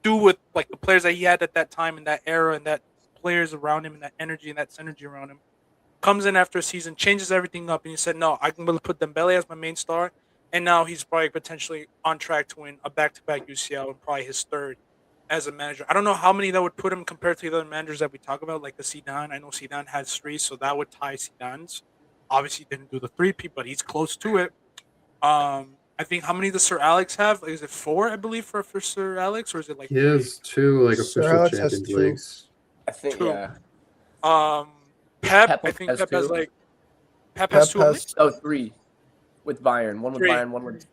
do with like the players that he had at that time in that era and that players around him and that energy and that synergy around him. Comes in after a season, changes everything up, and he said, "No, I'm going to put Dembele as my main star." And now he's probably potentially on track to win a back-to-back UCL and probably his third as a manager. I don't know how many that would put him compared to the other managers that we talk about, like the Zidane. I know Zidane has 3, so that would tie Zidane's. Obviously, didn't do the 3-peat, but he's close to it. I think how many does Sir Alex have? Is it 4, I believe, for Sir Alex, or is it like He has 2 like Sir official Alex has Champions 2. Leagues. I think, 2? yeah. Pep, I think Pep has 2. like Pep has 2. Oh, 3 with Bayern. One with 3. Bayern, one with.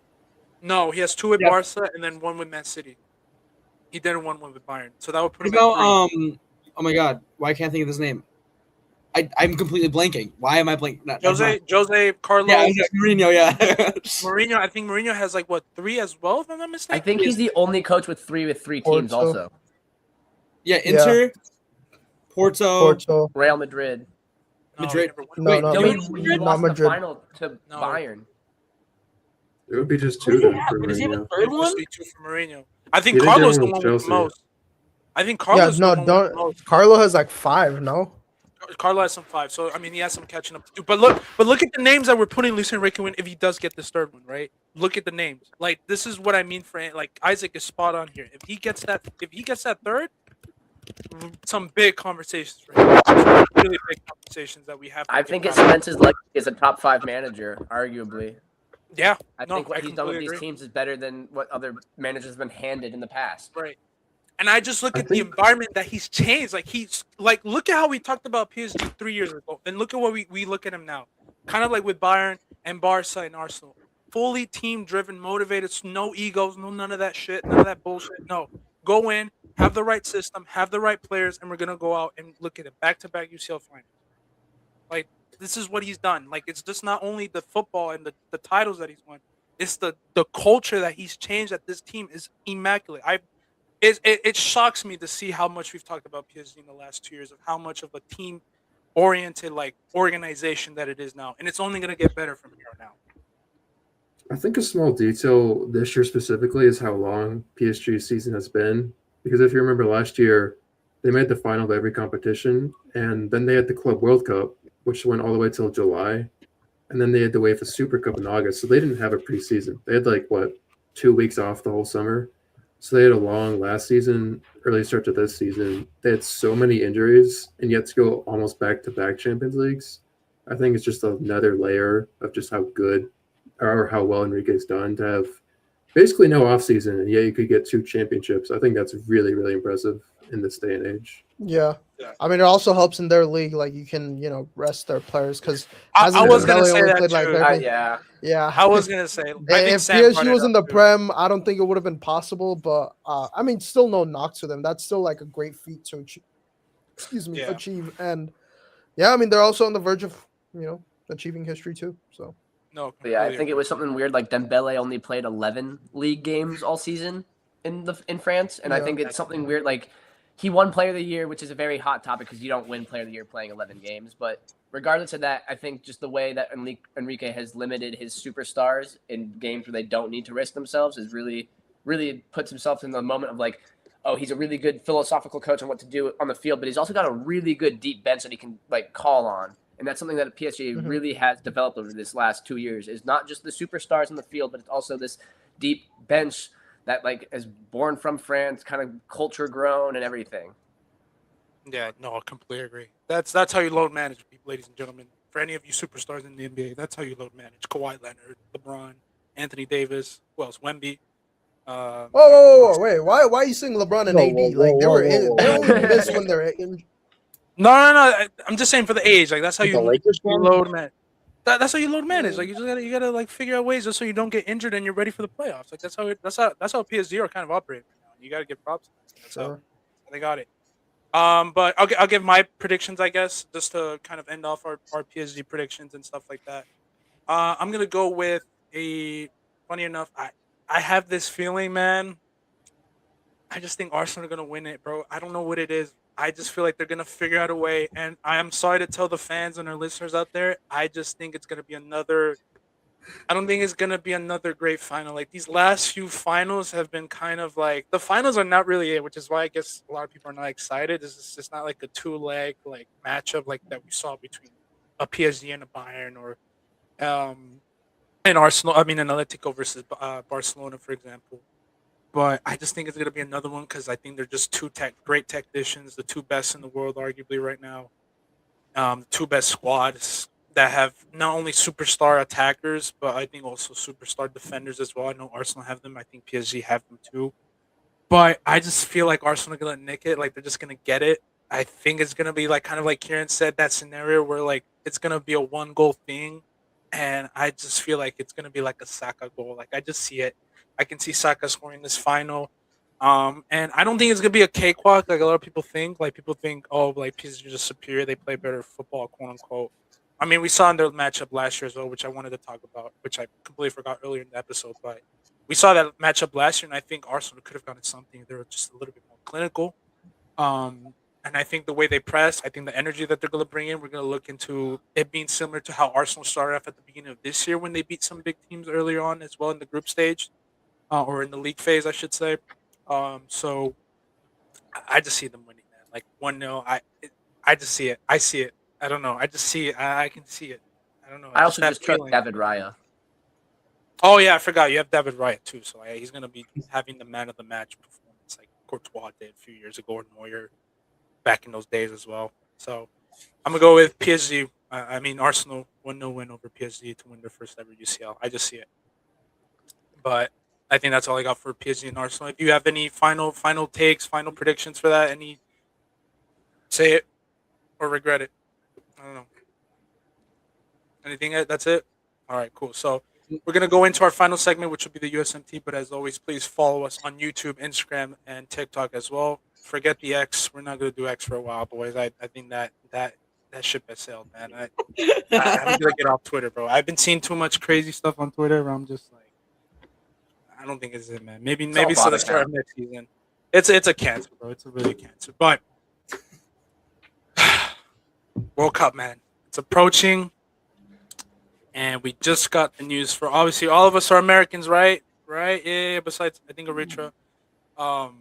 No, he has 2 with Barca and then 1 with Man City. He didn't win 1 with Bayern, so that would put him at 3. Oh my God, why can't I think of his name? I'm completely blanking. Why am I blanking? Jose Carlos. Yeah, Mourinho. Yeah, Mourinho. I think Mourinho has like 3 as well, if I'm not mistaken. I think he's the only coach with 3 teams also. Yeah, Inter, Porto, Real Madrid. Madrid. No, He lost Madrid. the final to Bayern. It would be just 2 then for Does he have a Mourinho. third one? 2 for Mourinho. I think He didn't Carlos get the one one with with the Chelsea. most. I think Carlos. Yeah, no, the one with the don't. most. Carlo has like 5. No. Carlo has some 5, so I mean he has some catching up to do. But look at the names that we're putting Luis Enrique in if he does get this third one, right? Look at the names. Like this is what I mean for like Isaac is spot on here. If he gets that third, some big conversations, right? Really big conversations that we have. I think it cements his legacy as a top 5 manager, arguably. Yeah, I think what he's done with these teams is better than what other managers have been handed in the past. Right. And I just look at the environment that he's changed. Like he's like, look at how we talked about PSG 3 years ago, and look at what we look at him now. Kind of like with Bayern and Barca and Arsenal, fully team-driven, motivated, no egos, no none of that shit, none of that bullshit. No, go in, have the right system, have the right players, and we're gonna go out and look at it back-to-back UCL Final. Like this is what he's done. Like it's just not only the football and the titles that he's won. It's the culture that he's changed at this team is immaculate. It shocks me to see how much we've talked about PSG in the last 2 years, of how much of a team oriented like organization that it is now, and it's only gonna get better from here on out. I think a small detail this year specifically is how long PSG's season has been. Because if you remember last year, they made the final of every competition, and then they had the Club World Cup, which went all the way till July, and then they had the UEFA Super Cup in August. So they didn't have a preseason. They had 2 weeks off the whole summer. So they had a long last season, early start to this season. They had so many injuries, and yet to go almost back to back Champions Leagues. I think it's just another layer of just how good or how well Enrique's done to have basically no offseason, and you could get 2 championships. I think that's really, really impressive in this day and age. Yeah. Yeah. I mean, it also helps in their league. Like, you can, rest their players because I was gonna say that like too. 30. Yeah. Yeah. I was gonna say, I think If Sam brought PSG it was in the up, too. Prem, I don't think it would have been possible. But I mean, still no knock to them. That's still like a great feat to achieve. Yeah. Achieve. And yeah, I mean, they're also on the verge of achieving history too. So No, But yeah, I completely think it was something weird. Like Dembele only played 11 league games all season in France, and I Yeah. think it's something weird. Like he won Player of the Year, which is a very hot topic because you don't win Player of the Year playing 11 games. But regardless of that, I think just the way that Enrique has limited his superstars in games where they don't need to risk themselves is really, really puts himself in the moment of like, oh, he's a really good philosophical coach on what to do on the field, but he's also got a really good deep bench that he can like call on. And that's something that PSG Mhm. really has developed over this last 2 years. Is not just the superstars in the field, but it's also this deep bench that like is born from France, kind of culture grown and everything. Yeah, no, I completely agree. That's how you load manage, ladies and gentlemen. For any of you superstars in the NBA, that's how you load manage. Kawhi Leonard, LeBron, Anthony Davis, who else? Wemby. whoa, wait, why are you saying LeBron and Whoa, AD? whoa, Like whoa, they were whoa, whoa, they whoa. only miss when they're in. No. I'm just saying for the age. Like that's how The you Lakers you fan? load manage. That's how you load manage. Like you gotta like figure out ways just so you don't get injured and you're ready for the playoffs. Like that's how PSG are kind of operating right now. You gotta give props. That's how Sure. they got it. But I'll give my predictions, I guess, just to kind of end off our PSG predictions and stuff like that. I'm gonna go with a. Funny enough, I have this feeling, man. I just think Arsenal are gonna win it, bro. I don't know what it is. I just feel like they're gonna figure out a way, and I am sorry to tell the fans and our listeners out there. I just think it's gonna be another. I don't think it's gonna be another great final. Like these last few finals have been kind of like the finals are not really it, which is why I guess a lot of people are not excited. It's just not like a two-leg like matchup like that we saw between a PSG and a Bayern or um an Arsenal. I mean, an Atletico versus Barcelona, for example. But I just think it's gonna be another one because I think they're just great technicians, the two best in the world, arguably right now. The two best squads that have not only superstar attackers, but I think also superstar defenders as well. I know Arsenal have them. I think PSG have them too. But I just feel like Arsenal are gonna nick it. Like they're just gonna get it. I think it's gonna be like kind of like Kieran said, that scenario where like it's gonna be a one goal thing, and I just feel like it's gonna be like a Saka goal. Like I just see it. I can see Saka scoring this final. And I don't think it's gonna be a cakewalk like a lot of people think. Like people think, oh, like PSG are just superior. They play better football, quote unquote. I mean, we saw in their matchup last year as well, which I wanted to talk about, which I completely forgot earlier in the episode. But we saw that matchup last year, and I think Arsenal could have gotten something. They were just a little bit more clinical. And I think the way they press, I think the energy that they're going to bring in, we're going to look into it being similar to how Arsenal started off at the beginning of this year when they beat some big teams earlier on as well in the group stage, or in the league phase, I should say. So I just see them winning, man. Like 1-0. I just see it. I see it. I don't know. I just see it. I can see it. I don't know. I also that just trust feeling. David Raya. Oh yeah, I forgot. You have David Wright too, so he's gonna be having the man of the match performance like Courtois did a few years ago, or Neuer back in those days as well. So I'm gonna go with PSG. I mean Arsenal 1-0 win over PSG to win their first ever UCL. I just see it. But I think that's all I got for PSG and Arsenal. If you have any final takes, final predictions for that, any say it or regret it. I don't know. Anything? That's it. All right, cool. So we're gonna go into our final segment, which will be the USMT. But as always, please follow us on YouTube, Instagram, and TikTok as well. Forget the X. We're not gonna do X for a while, boys. I think that ship has sailed, man. I'm gonna get off Twitter, bro. I've been seeing too much crazy stuff on Twitter where I'm just like, I don't think it's it, man. Maybe all to the body start of next season. It's a cancer, bro. It's a really cancer. But World Cup, man, it's approaching, and we just got the news for obviously all of us are Americans, right? Right? Yeah. Besides, I think Eritrea. All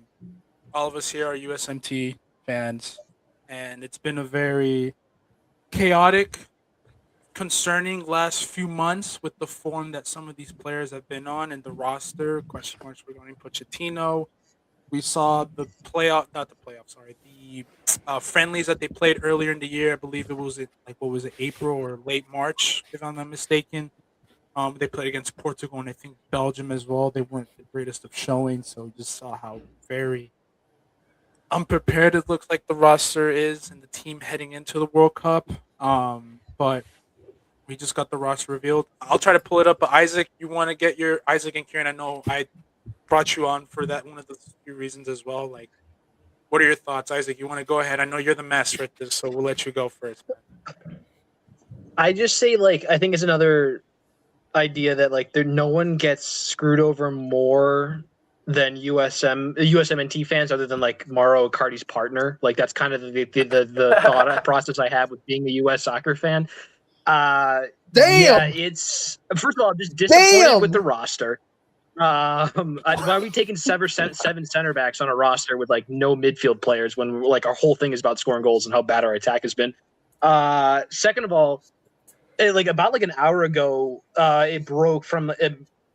of us here are USMT fans, and it's been a very chaotic, concerning last few months with the form that some of these players have been on and the roster. Question marks regarding Pochettino. We saw the playoff, not the playoff, sorry, the friendlies that they played earlier in the year. I believe it was April or late March, if I'm not mistaken. They played against Portugal and I think Belgium as well. They weren't the greatest of showing, so just saw how very unprepared it looks like the roster is and the team heading into the World Cup. But we just got the roster revealed. I'll try to pull it up. But Isaac, you want to get your Isaac and Kieran? I know I brought you on for that one of the few reasons as well. Like, what are your thoughts, Isaac? You want to go ahead? I know you're the master at this, so we'll let you go first. I just say, like, I think it's another idea that, like, no one gets screwed over more than USMNT fans, other than like Mauro Icardi's partner. Like, that's kind of the thought process I have with being a US soccer fan. Damn. Yeah, it's first of all, I'm just disappointed with the roster. Why are we taking seven center backs on a roster with like no midfield players when like our whole thing is about scoring goals and how bad our attack has been? Second of all, like about like an hour ago, it broke from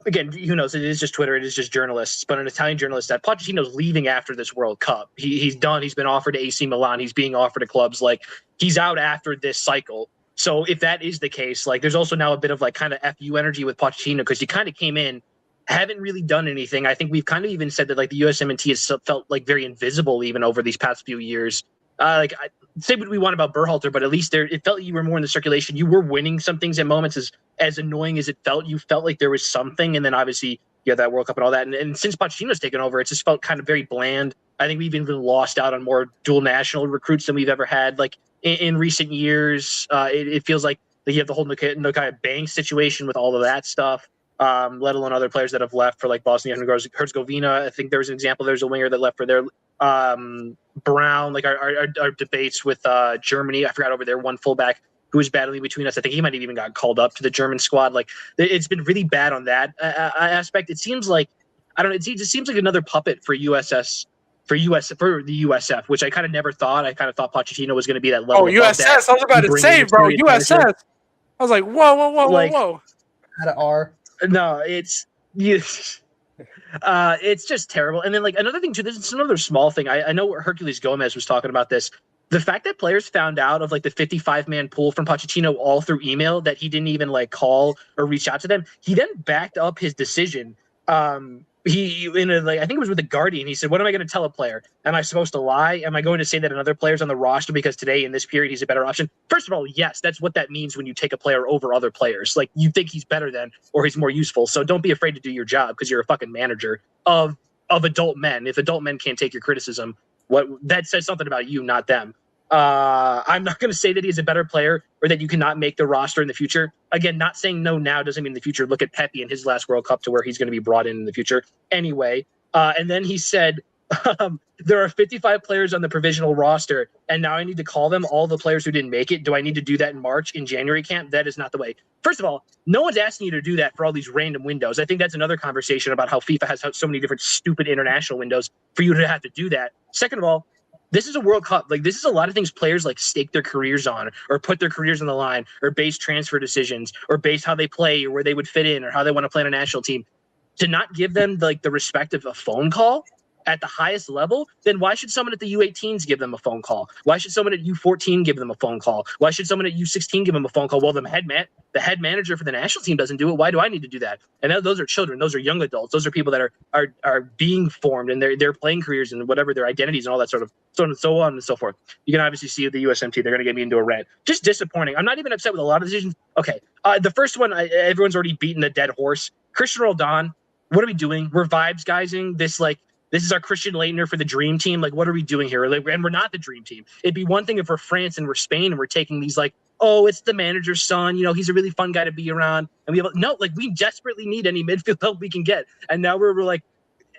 again, who knows? It is just Twitter. It is just journalists. But an Italian journalist that Pochettino's leaving after this World Cup. He's done. He's been offered to AC Milan. He's being offered to clubs. Like, he's out after this cycle. So if that is the case, like, there's also now a bit of like kind of FU energy with Pochettino, because he kind of came in, haven't really done anything. I think we've kind of even said that like the USMNT has felt like very invisible even over these past few years. Like, I say what we want about Berhalter, but at least it felt you were more in the circulation. You were winning some things at moments. As annoying as it felt, you felt like there was something. And then obviously you had that World Cup and all that. And since Pochettino's taken over, it's just felt kind of very bland. I think we've even lost out on more dual national recruits than we've ever had. Like in recent years, it feels like you have the whole Nukai Bank situation with all of that stuff. Let alone other players that have left for like Bosnia and Herzegovina. I think there was an example. There's a winger that left for their Brown. Like our debates with Germany. I forgot over there one fullback who was battling between us. I think he might have even got called up to the German squad. Like, it's been really bad on that aspect. It seems like it just seems like another puppet for the USF, which I kind of never thought. I kind of thought Pochettino was going to be that level. Oh, USS! I was about to say, bro, USS. I was like, whoa. At an R. No, it's just terrible. And then like another thing too, this is another small thing. I know Hercules Gomez was talking about this. The fact that players found out of like the 55-man pool from Pochettino all through email, that he didn't even like call or reach out to them. He then backed up his decision. I think it was with the Guardian. He said, "What am I going to tell a player? Am I supposed to lie? Am I going to say that another player's on the roster because today in this period he's a better option?" First of all, yes, that's what that means when you take a player over other players. Like, you think he's better than, or he's more useful. So don't be afraid to do your job, because you're a fucking manager of adult men. If adult men can't take your criticism, that says something about you, not them. I'm not going to say that he's a better player or that you cannot make the roster in the future. Again, not saying no now doesn't mean in the future. Look at Pepe in his last World Cup to where he's going to be brought in the future. Anyway, and then he said, there are 55 players on the provisional roster, and now I need to call them all the players who didn't make it. Do I need to do that in March, in January camp? That is not the way. First of all, no one's asking you to do that for all these random windows. I think that's another conversation about how FIFA has so many different stupid international windows for you to have to do that. Second of all, this is a World Cup. Like, this is a lot of things players like stake their careers on, or put their careers on the line, or base transfer decisions, or base how they play, or where they would fit in, or how they want to play on a national team. To not give them like the respect of a phone call at the highest level, then why should someone at the U18s give them a phone call? Why should someone at U14 give them a phone call? Why should someone at U16 give them a phone call? Well, the head manager for the national team doesn't do it. Why do I need to do that? And those are children. Those are young adults. Those are people that are being formed, and they're playing careers and whatever their identities and all that sort of so on and so forth. You can obviously see with the USMT, they're going to get me into a rant. Just disappointing. I'm not even upset with a lot of decisions. Okay, the first one, everyone's already beaten the dead horse. Christian Roldan. What are we doing? We're vibes guysing this. Like, this is our Christian Leitner for the dream team. Like, what are we doing here? Like, and we're not the dream team. It'd be one thing if we're France and we're Spain and we're taking these like oh, it's the manager's son. He's a really fun guy to be around. And we desperately need any midfield help we can get. And now we're like,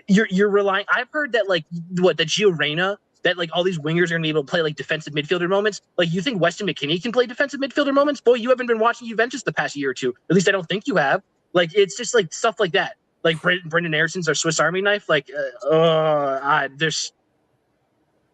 you're relying. I've heard that the Gio Reyna, that all these wingers are gonna be able to play defensive midfielder moments. You think Weston McKennie can play defensive midfielder moments? Boy, you haven't been watching Juventus the past year or two. At least I don't think you have. It's just stuff like that. Brendan Erickson's our Swiss Army knife. There's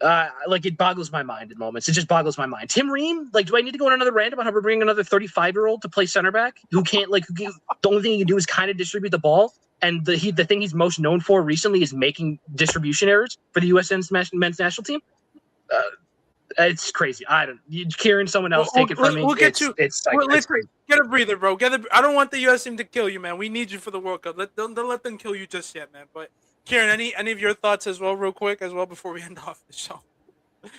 it boggles my mind at moments. It just boggles my mind. Tim Ream, do I need to go on another rant about how we're bringing another 35-year-old to play center back who can't the only thing he can do is kind of distribute the ball, and the thing he's most known for recently is making distribution errors for the USMNT men's national team. It's crazy. Kieran, someone else take it from me. We'll get you. It's crazy. Get a breather, bro. I don't want the US team to kill you, man. We need you for the World Cup. Don't let them kill you just yet, man. But Kieran, any of your thoughts as well, real quick, as well, before we end off the show?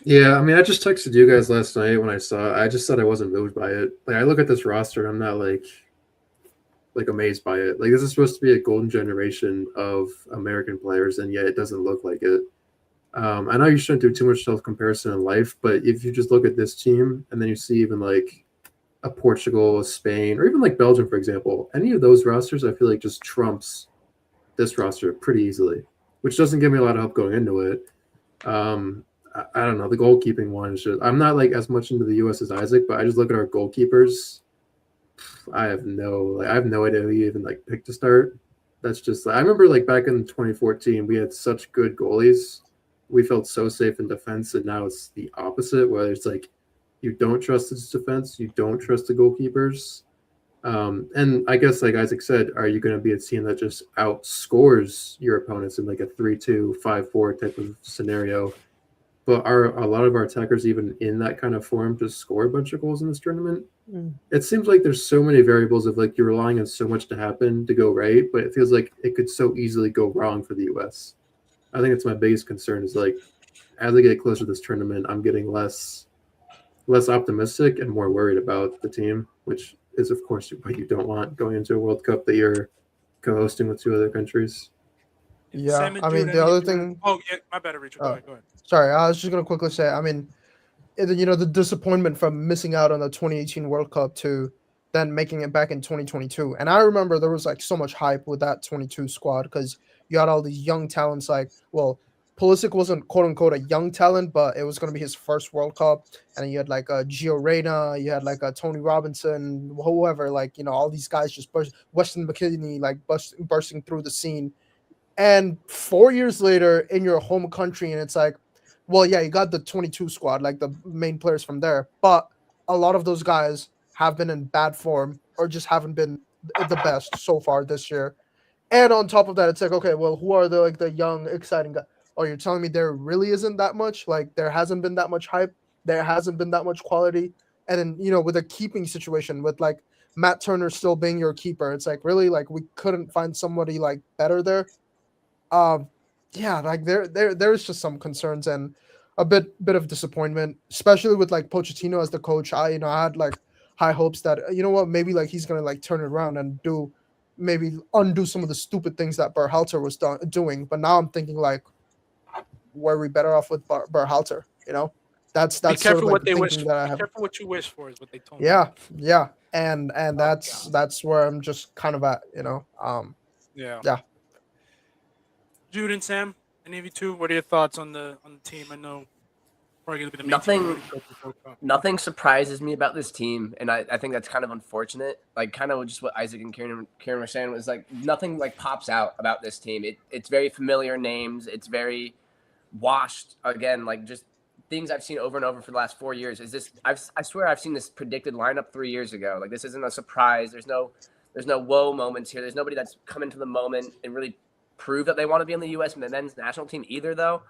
Yeah, I mean, I just texted you guys last night when I saw it. I just said I wasn't moved by it. I look at this roster, I'm not amazed by it. This is supposed to be a golden generation of American players, and yet it doesn't look like it. I know you shouldn't do too much self-comparison in life, but if you just look at this team and then you see even a Portugal, Spain, or even Belgium, for example, any of those rosters, I feel just trumps this roster pretty easily, which doesn't give me a lot of hope going into it. I don't know. The goalkeeping one is just, I'm not as much into the U.S. as Isaac, but I just look at our goalkeepers. I have no idea who you even picked to start. That's just, I remember back in 2014, we had such good goalies. We felt so safe in defense, and now it's the opposite, where it's you don't trust this defense, you don't trust the goalkeepers. And I guess Isaac said, are you going to be a team that just outscores your opponents in a 3-2, 5-4 type of scenario? But are a lot of our attackers even in that kind of form to score a bunch of goals in this tournament? It seems there's so many variables of you're relying on so much to happen to go right, but it feels it could so easily go wrong for the U.S. I think it's my biggest concern is as I get closer to this tournament, I'm getting less optimistic and more worried about the team, which is of course what you don't want going into a World Cup that you're co-hosting with two other countries. Yeah, Sam and I mean, Jude, the other thing. Oh, yeah, my bad, Richard. Go ahead. Sorry, I was just gonna quickly say. I mean, the disappointment from missing out on the 2018 World Cup to then making it back in 2022. And I remember there was so much hype with that 22 squad because you had all these young talents. Pulisic wasn't quote unquote a young talent, but it was gonna be his first World Cup. And you had Gio Reyna, you had Tony Robinson, whoever, all these guys just Weston McKennie bursting through the scene. And 4 years later in your home country, and it's well, yeah, you got the 22 squad, the main players from there, but a lot of those guys have been in bad form or just haven't been the best so far this year. And on top of that, it's okay, well, who are the young, exciting guys? Oh, you're telling me there really isn't that much? There hasn't been that much hype, there hasn't been that much quality. And then, with a keeping situation with Matt Turner still being your keeper, it's really we couldn't find somebody better there. Yeah, there's just some concerns and a bit of disappointment, especially with Pochettino as the coach. I had high hopes that maybe he's gonna turn it around and maybe undo some of the stupid things that Berhalter was doing. But now I'm thinking were we better off with Berhalter? That's Be careful sort of what they wish. thinking Be that I have. careful what you wish for is what they told me. Yeah, and that's where I'm just kind of at. Yeah. Jude and Sam, any of you two, what are your thoughts on the team? I know probably going to be the main team. Nothing surprises me about this team, and I think that's kind of unfortunate. Kind of just what Isaac and Kieran were saying was nothing pops out about this team. It's very familiar names. It's very washed. Again, just things I've seen over and over for the last 4 years. I swear I've seen this predicted lineup 3 years ago. This isn't a surprise. There's no whoa moments here. There's nobody that's come into the moment and really prove that they want to be on the U.S. men's national team either, though.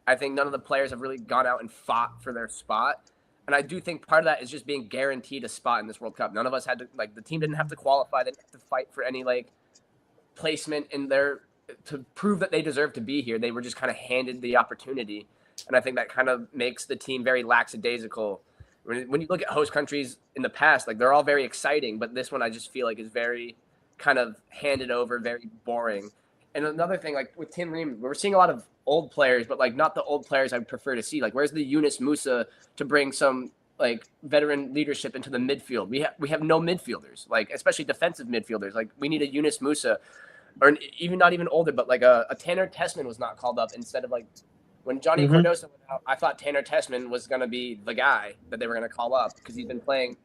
I think none of the players have really gone out and fought for their spot. And I do think part of that is just being guaranteed a spot in this World Cup. None of us had to, the team didn't have to qualify. They didn't have to fight for any, placement in their, to prove that they deserve to be here. They were just kind of handed the opportunity. And I think that kind of makes the team very lackadaisical. When you look at host countries in the past, they're all very exciting, but this one I just feel is very kind of handed over, very boring. And another thing, with Tim Ream, we're seeing a lot of old players, but not the old players I'd prefer to see. Where's the Yunus Musa to bring some like veteran leadership into the midfield. We have no midfielders, like especially defensive midfielders. Like we need a Yunus Musa, or even not even older, but like a Tanner Tessman was not called up instead of like when Johnny Cardoso went out. I thought Tanner Tessman was going to be the guy that they were going to call up because he's been playing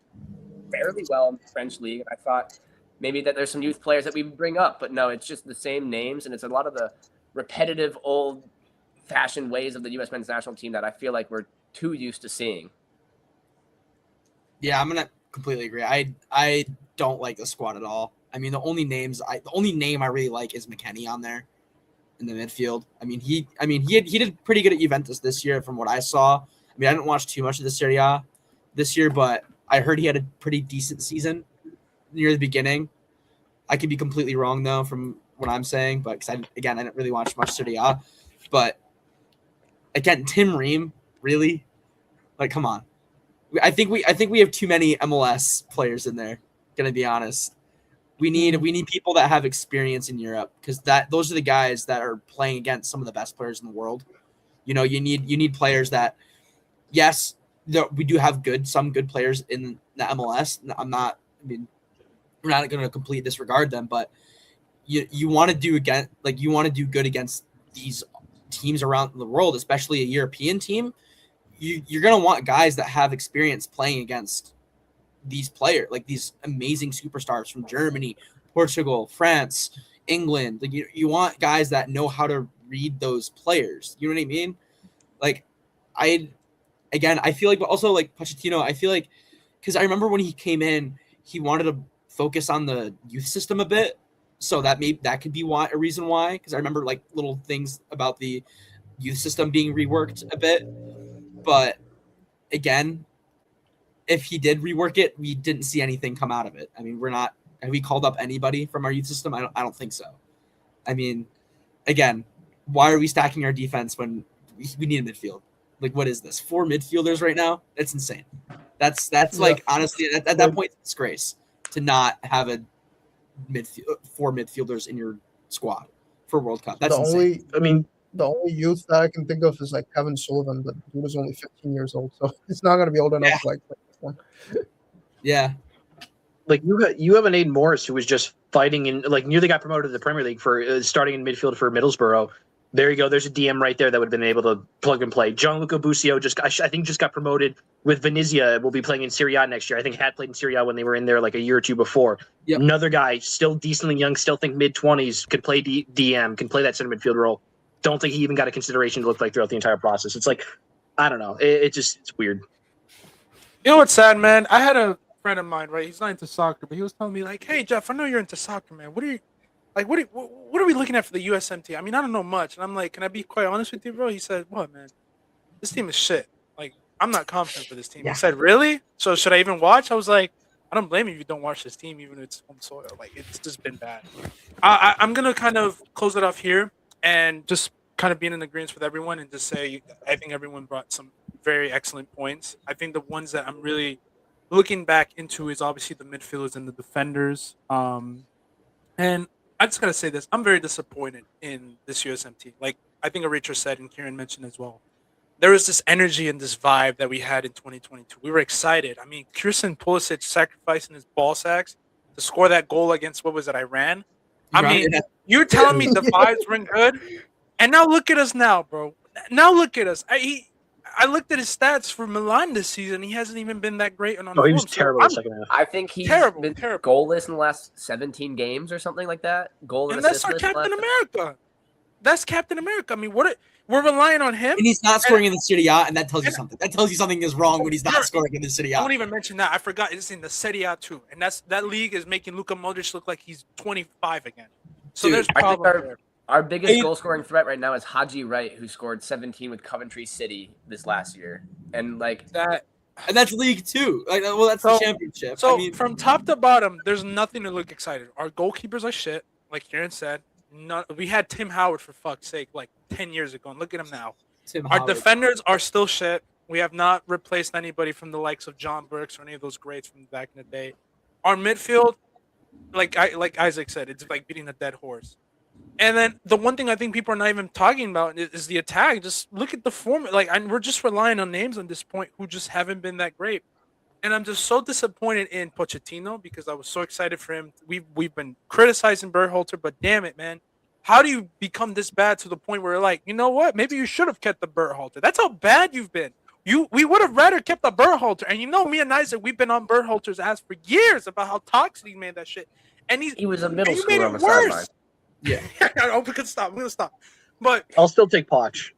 fairly well in the French league. And I thought maybe that there's some youth players that we bring up, but no, it's just the same names, and it's a lot of the repetitive old-fashioned ways of the U.S. men's national team that I feel like we're too used to seeing. Yeah, I'm gonna completely agree. I don't like the squad at all. I mean, the only name I really like is McKennie on there in the midfield. I mean, he did pretty good at Juventus this year from what I saw. I mean, I didn't watch too much of the Serie A this year, but I heard he had a pretty decent season near the beginning. I could be completely wrong though from what I'm saying, but because I didn't really watch much Serie A. But again, Tim Ream, really, like, come on. I think we have too many MLS players in there. Gonna be honest, we need people that have experience in Europe because those are the guys that are playing against some of the best players in the world. You know, you need players that, yes, we do have some good players in the MLS. We're not going to completely disregard them, but you want to do good against these teams around the world, especially a European team. You're going to want guys that have experience playing against these players, like these amazing superstars from Germany, Portugal, France, England. Like you want guys that know how to read those players. You know what I mean? Like I feel like, but also like Pochettino, I feel like, because I remember when he came in, he wanted to focus on the youth system a bit. So that could be a reason why, because I remember like little things about the youth system being reworked a bit. But again, if he did rework it, we didn't see anything come out of it. I mean, have we called up anybody from our youth system? I don't think so. I mean, again, why are we stacking our defense when we need a midfield? Like, what is this? 4 midfielders right now? That's insane. That's like, honestly, at that point, it's a disgrace to not have 4 midfielders in your squad for World Cup. That's insane. The only youth that I can think of is like Kevin Sullivan, but he was only 15 years old, so it's not going to be old enough to like play this one. Yeah. Like you have an Aiden Morris who was just fighting in, like, nearly got promoted to the Premier League for starting in midfield for Middlesbrough. There you go. There's a DM right there that would have been able to plug and play. Gianluca Busio I think just got promoted with Venezia. Will be playing in Serie A next year. I think had played in Serie A when they were in there like a year or two before. Yep. Another guy, still decently young, still think mid-20s, could play DM, can play that center midfield role. Don't think he even got a consideration to look like throughout the entire process. It's like, I don't know. It's weird. You know what's sad, man? I had a friend of mine, right? He's not into soccer, but he was telling me like, "Hey, Jeff, I know you're into soccer, man. What are we looking at for the USMT? I mean, I don't know much." And I'm like, "Can I be quite honest with you, bro?" He said, "What, man? This team is shit. Like, I'm not confident for this team." He said, "Really? So should I even watch?" I was like, "I don't blame you if you don't watch this team, even if it's home soil. Like, it's just been bad." I'm gonna kind of close it off here and just kind of being in agreement with everyone and just say I think everyone brought some very excellent points. I think the ones that I'm really looking back into is obviously the midfielders and the defenders. And I just gotta say this: I'm very disappointed in this USMT. Like I think Aritro said and Kieran mentioned as well. There was this energy and this vibe that we had in 2022. We were excited. I mean, Kirsten Pulisic sacrificing his ball sacks to score that goal against, what was it, Iran? I mean, you're telling me the vibes weren't good? And now look at us now, bro. Now look at us. I looked at his stats for Milan this season. He hasn't even been that great on. He was terrible in the second half. I think he's been goalless in the last 17 games or something like that. And that's our Captain America. That's Captain America. I mean, we're relying on him. And he's not scoring in the Serie A, and that tells you something. That tells you something is wrong when he's not scoring in the Serie A. I won't even mention that. I forgot it's in the Serie A too. And that league is making Luka Modric look like he's 25 again. So there's problems there. Our biggest goal-scoring threat right now is Haji Wright, who scored 17 with Coventry City this last year, and like that, and that's League Two. Like, well, that's the championship. So from top to bottom, there's nothing to look excited. Our goalkeepers are shit, like Kieran said. We had Tim Howard for fuck's sake, like 10 years ago, and look at him now. Our defenders are still shit. We have not replaced anybody from the likes of John Burks or any of those greats from back in the day. Our midfield, like Isaac said, it's like beating a dead horse. And then the one thing I think people are not even talking about is the attack. Just look at the form. Like, we're just relying on names at this point who just haven't been that great. And I'm just so disappointed in Pochettino because I was so excited for him. We've been criticizing Berhalter, but damn it, man. How do you become this bad to the point where you're like, you know what? Maybe you should have kept the Berhalter. That's how bad you've been. We would have rather kept the Berhalter. And you know, me and Isaac, we've been on Berhalter's ass for years about how toxic he made that shit. And He was a middle you made schooler it on the sideline. worse. Yeah, we could stop. I'm gonna stop. But I'll still take Poch.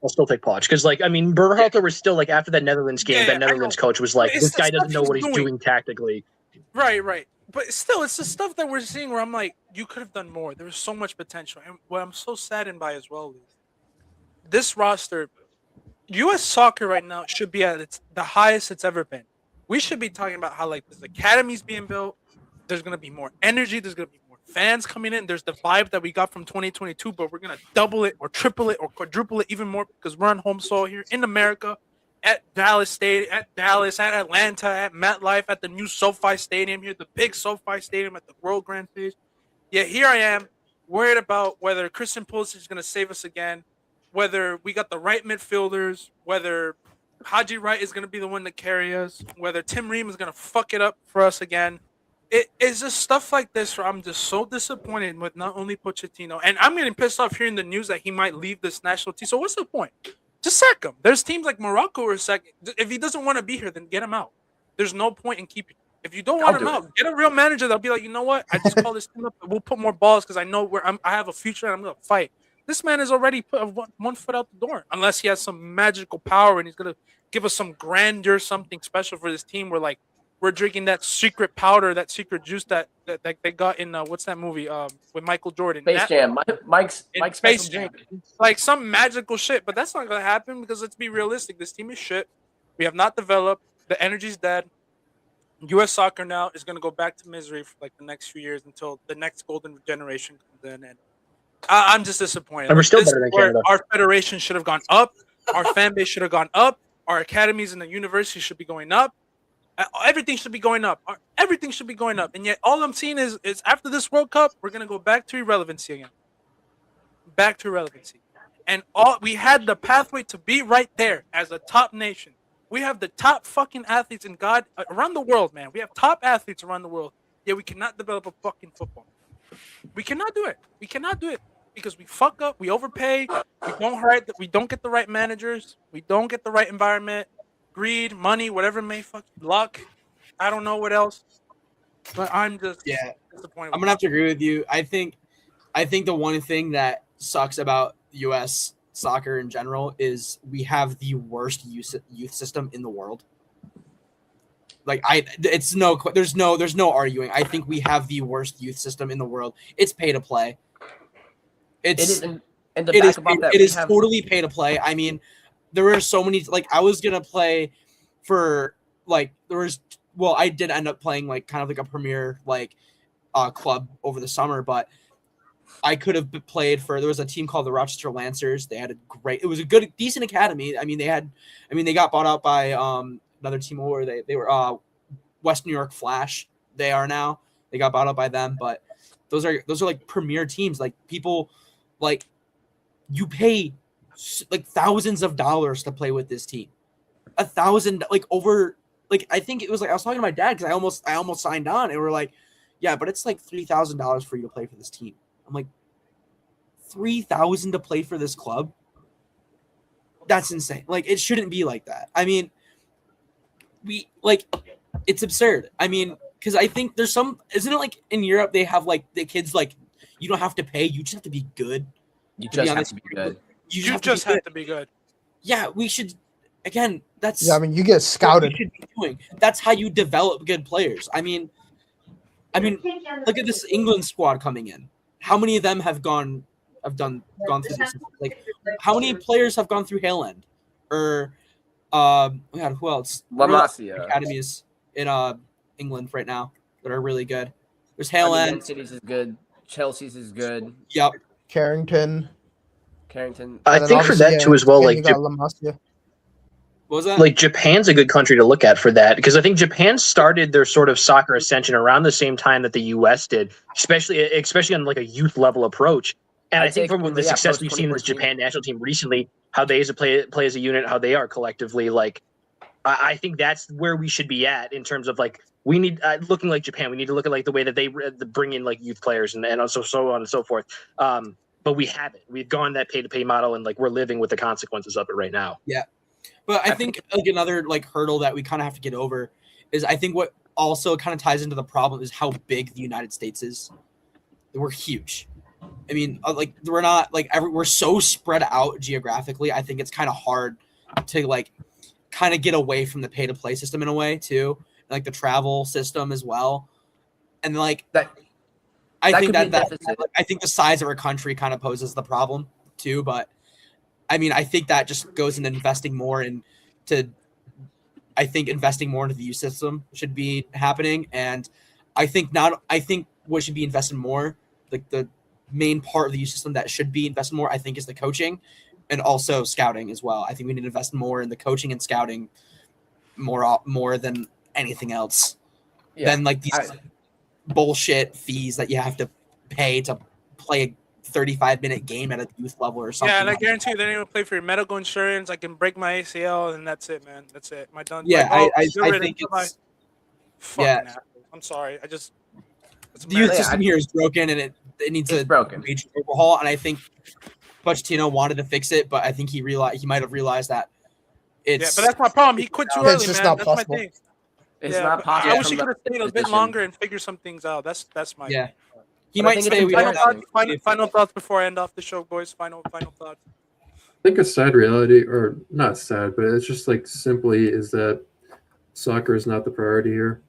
Because, like, I mean, Berhalter was still, like, after that Netherlands game, Yeah, that Netherlands coach was like, It's this the guy stuff doesn't know he's what he's doing. doing tactically. right. But still, it's the stuff that we're seeing where I'm like, you could have done more. There was so much potential. And what I'm so saddened by as well is this roster, U.S. soccer right now should be at the highest it's ever been. We should be talking about how, like, this academy's being built. There's going to be more energy. There's going to be more fans coming in. There's the vibe that we got from 2022, but we're going to double it or triple it or quadruple it even more because we're on home soil here in America at Dallas Stadium, at Atlanta, at MetLife, at the new SoFi Stadium here, the big SoFi Stadium at the World Grand Stage. Yet here I am worried about whether Christian Pulisic is going to save us again, whether we got the right midfielders, whether Haji Wright is going to be the one to carry us, whether Tim Ream is going to fuck it up for us again. It is just stuff like this where I'm just so disappointed with not only Pochettino, and I'm getting pissed off hearing the news that he might leave this national team. So what's the point? Just sack him. There's teams like Morocco or second. If he doesn't want to be here, then get him out. There's no point in keeping him. If you don't want him out, get a real manager that'll be like, you know what? I just call this team up. We'll put more balls because I know I have a future and I'm gonna fight. This man has already put one foot out the door, unless he has some magical power and he's gonna give us some grandeur, something special for this team. Where like we're drinking that secret powder, that secret juice that they got in what's that movie with Michael Jordan? Space Jam. Mike's Space special Jam. drink. Like some magical shit, but that's not gonna happen because let's be realistic. This team is shit. We have not developed. The energy's dead. U.S. soccer now is gonna go back to misery for like the next few years until the next golden generation comes in, and I'm just disappointed. And we're still This better is than where Canada. our federation should have gone up. Our fan base should have gone up. Our academies and the universities should be going up. Everything should be going up. Everything should be going up. And yet all I'm seeing is after this World Cup, we're going to go back to irrelevancy again. Back to irrelevancy. And we had the pathway to be right there as a top nation. We have the top fucking athletes in God around the world, man. We have top athletes around the world. Yet we cannot develop a fucking football. We cannot do it. We cannot do it because we fuck up. We overpay. We don't get the right managers. We don't get the right environment. Greed, money, whatever may luck. I don't know what else. But I'm just disappointed. I'm gonna have to agree with you. I think the one thing that sucks about U.S. soccer in general is we have the worst youth system in the world. Like there's no arguing. I think we have the worst youth system in the world. It's pay to play. It is totally pay to play. I mean, there are so many. Like I was gonna play for like I did end up playing like kind of like a premier club over the summer, but I could have played for. There was a team called the Rochester Lancers. It was a decent academy. I mean, they got bought out by another team over. They were West New York Flash. They are now. They got bought out by them, but those are like premier teams. Like people, like you pay like thousands of dollars to play with this team. $1,000, like over, like I think it was like I was talking to my dad because I almost signed on, and we're like, yeah, but it's like $3,000 for you to play for this team. I'm like, $3,000 to play for this club? That's insane. Like it shouldn't be like that. I mean, it's absurd. I mean, because I think there's isn't it like in Europe they have like the kids like you don't have to pay, you just have to be good. You just have to be good. You just have to be good. Yeah, we should. Again, that's. Yeah, I mean, you get scouted. What we should be doing. That's how you develop good players. I mean, look at this England squad coming in. How many of them have gone through this? Like, how many players have gone through Hale End? Or, who else? La Masia. Academies in England right now that are really good. There's Hale End. Man City's is good. Chelsea's is good. Yep. Carrington. I think for that too as well, like La Masia. What was that? Like Japan's a good country to look at for that because I think Japan started their sort of soccer ascension around the same time that the U.S. did, especially on like a youth level approach. And I'd I think say, from the yeah, success post we've seen in this 2014. Japan national team recently, how they play as a unit, how they are collectively, like I think that's where we should be at in terms of like we need looking like Japan. We need to look at like the way that they bring in like youth players and also so on and so forth. But we haven't. We've gone that pay-to-pay model, and like we're living with the consequences of it right now. Yeah, but I think like another like hurdle that we kind of have to get over is I think what also kind of ties into the problem is how big the United States is. We're huge. I mean, like we're not like we're so spread out geographically. I think it's kind of hard to like kind of get away from the pay-to-play system in a way too, like the travel system as well, and like That I think could be a that deficit. I think the size of our country kind of poses the problem too. But I mean, I think that just goes into investing more into. I think investing more into the youth system should be happening, and I think what should be invested more, like the main part of the youth system that should be invested more, I think, is the coaching, and also scouting as well. I think we need to invest more in the coaching and scouting more than anything else. Than like these bullshit fees that you have to pay to play a 35-minute game at a youth level or something. Yeah, and I guarantee you they don't even play for your medical insurance. I can break my ACL, and that's it, man. That's it. My done. Yeah, like, I you're think it's fucking asshole. I'm sorry. I just the youth system here is broken, and it needs a broken major overhaul. And I think Pochettino wanted to fix it, but I think he might have realized that it's. Yeah, but that's my problem. He quit too early, it's just man. not That's possible. my thing. It's not possible. I wish he could have stayed a bit longer and figure some things out. That's my. Yeah. He might stay. Final thoughts before I end off the show, boys. Final thoughts. I think a sad reality, or not sad, but it's just like simply is that soccer is not the priority here.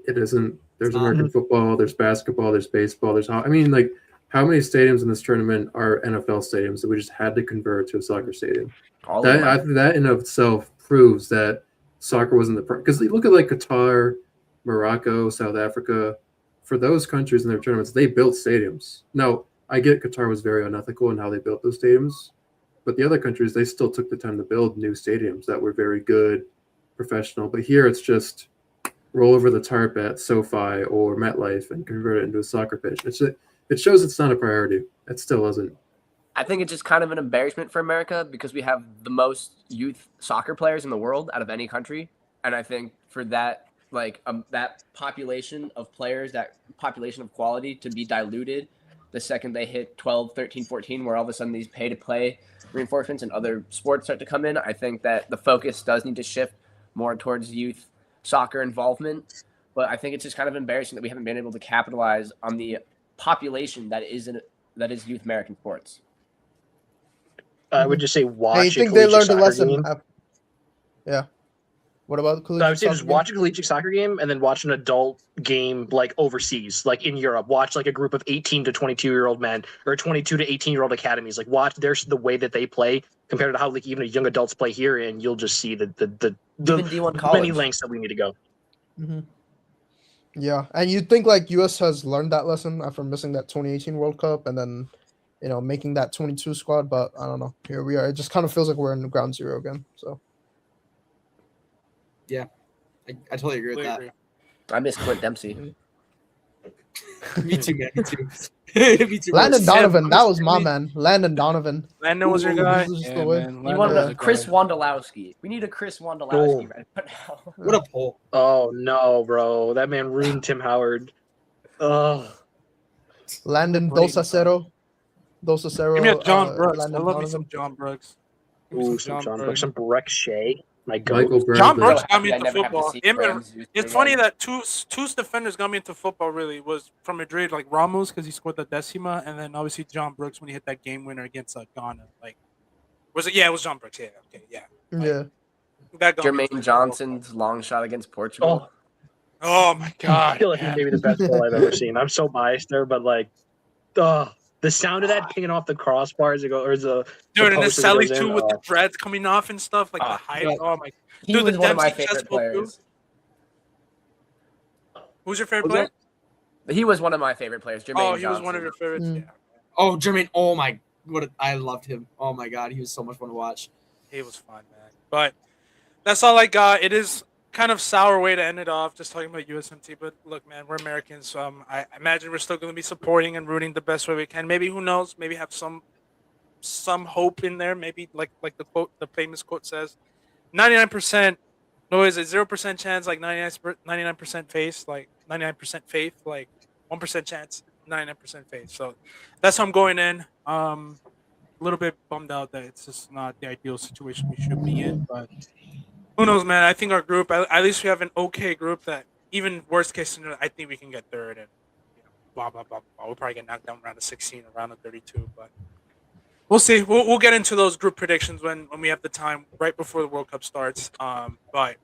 It isn't. There's American football, there's basketball, there's baseball, I mean, like, how many stadiums in this tournament are NFL stadiums that we just had to convert to a soccer stadium? That in of itself proves that soccer wasn't the because look at like Qatar, Morocco, South Africa. For those countries in their tournaments, they built stadiums. Now, I get Qatar was very unethical in how they built those stadiums, but the other countries, they still took the time to build new stadiums that were very good, professional. But here it's just roll over the tarp at SoFi or MetLife and convert it into a soccer pitch. It shows it's not a priority. It still isn't. I think it's just kind of an embarrassment for America because we have the most youth soccer players in the world out of any country. And I think for that, like that population of players, that population of quality to be diluted the second they hit 12, 13, 14, where all of a sudden these pay-to-play reinforcements and other sports start to come in, I think that the focus does need to shift more towards youth soccer involvement. But I think it's just kind of embarrassing that we haven't been able to capitalize on the population that is youth American sports. I would just say watch. I think they learned a lesson. Yeah. What about collegiate I would say just watch a collegiate soccer game and then watch an adult game like overseas, like in Europe. Watch like a group of 18 to 22-year-old men or 22 to 18-year-old academies. Like watch the way that they play compared to how like even young adults play here, and you'll just see the many lengths that we need to go. Mm-hmm. Yeah, and you'd think like US has learned that lesson after missing that 2018 World Cup and then, making that 22 squad, but I don't know. Here we are. It just kind of feels like we're in ground zero again. So. Yeah, I totally agree with that. I miss Clint Dempsey. Me too, man. Me too. Me too. Landon Donovan, that was my man. Landon Donovan. Landon was your guy. You want Chris Wondolowski. We need a Chris Wondolowski right now. What a pull. Oh, no, bro. That man ruined Tim Howard. Oh. Landon Dos Acero. Give me a John Brooks. I love me some John Brooks. Ooh, some John Brooks. Some Breck Shea. John Brooks got me into football. It's funny that two defenders got me into football. Really was from Madrid, like Ramos because he scored the decima, and then obviously John Brooks when he hit that game winner against Ghana. Like, was it? Yeah, it was John Brooks. Yeah, okay, yeah. Yeah. That Jermaine Johnson's long shot against Portugal. Oh my god! I feel like maybe the best goal I've ever seen. I'm so biased there, but like, the sound of that pinging off the crossbar as it goes, or dude, and the Sally too with the dreads coming off and stuff, like the height. Oh my! He was one of my favorite players. Who's your favorite player? He was one of my favorite players. Jermaine Johnson. Was one of your favorites. Yeah. Oh, Jermaine! Oh my! I loved him. Oh my god, he was so much fun to watch. He was fun, man. But that's all I got. It is kind of sour way to end it off, just talking about USMT. But look, man, we're Americans, so I imagine we're still going to be supporting and rooting the best way we can. Maybe who knows? Maybe have some hope in there. Maybe like the famous quote says, 99%. No, is it 0% chance? Like 99% faith, like 99% faith, like 1% chance, 99% faith. So that's how I'm going in. A little bit bummed out that it's just not the ideal situation we should be in, but who knows, man? I think our group, at least we have an okay group that even worst case scenario, I think we can get third and blah blah blah blah. We'll probably get knocked down round of 16 or round of 32, but we'll see. We'll get into those group predictions when we have the time right before the World Cup starts. But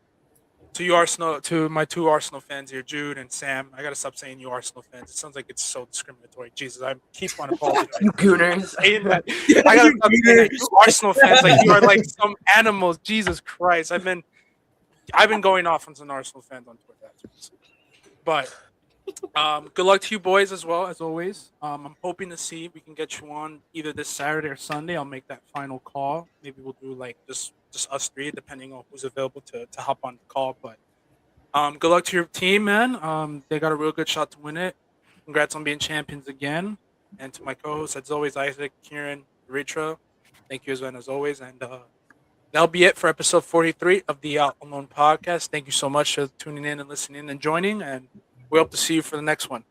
to you Arsenal, to my two Arsenal fans here, Jude and Sam, I gotta stop saying you Arsenal fans. It sounds like it's so discriminatory. Jesus, I keep on apologizing. You gooners. I gotta stop saying that. You Arsenal fans, like you are like some animals. Jesus Christ, I've been going off on some Arsenal fans on Twitter. But good luck to you boys as well as always. I'm hoping to see if we can get you on either this Saturday or Sunday. I'll make that final call. Maybe we'll do like just us three, depending on who's available to hop on the call. But good luck to your team, man. They got a real good shot to win it. Congrats on being champions again. And to my co-hosts, as always, Isaac, Kieran, Ritra, thank you as always. And that'll be it for episode 43 of the Out Alone podcast. Thank you so much for tuning in and listening and joining. And we hope to see you for the next one.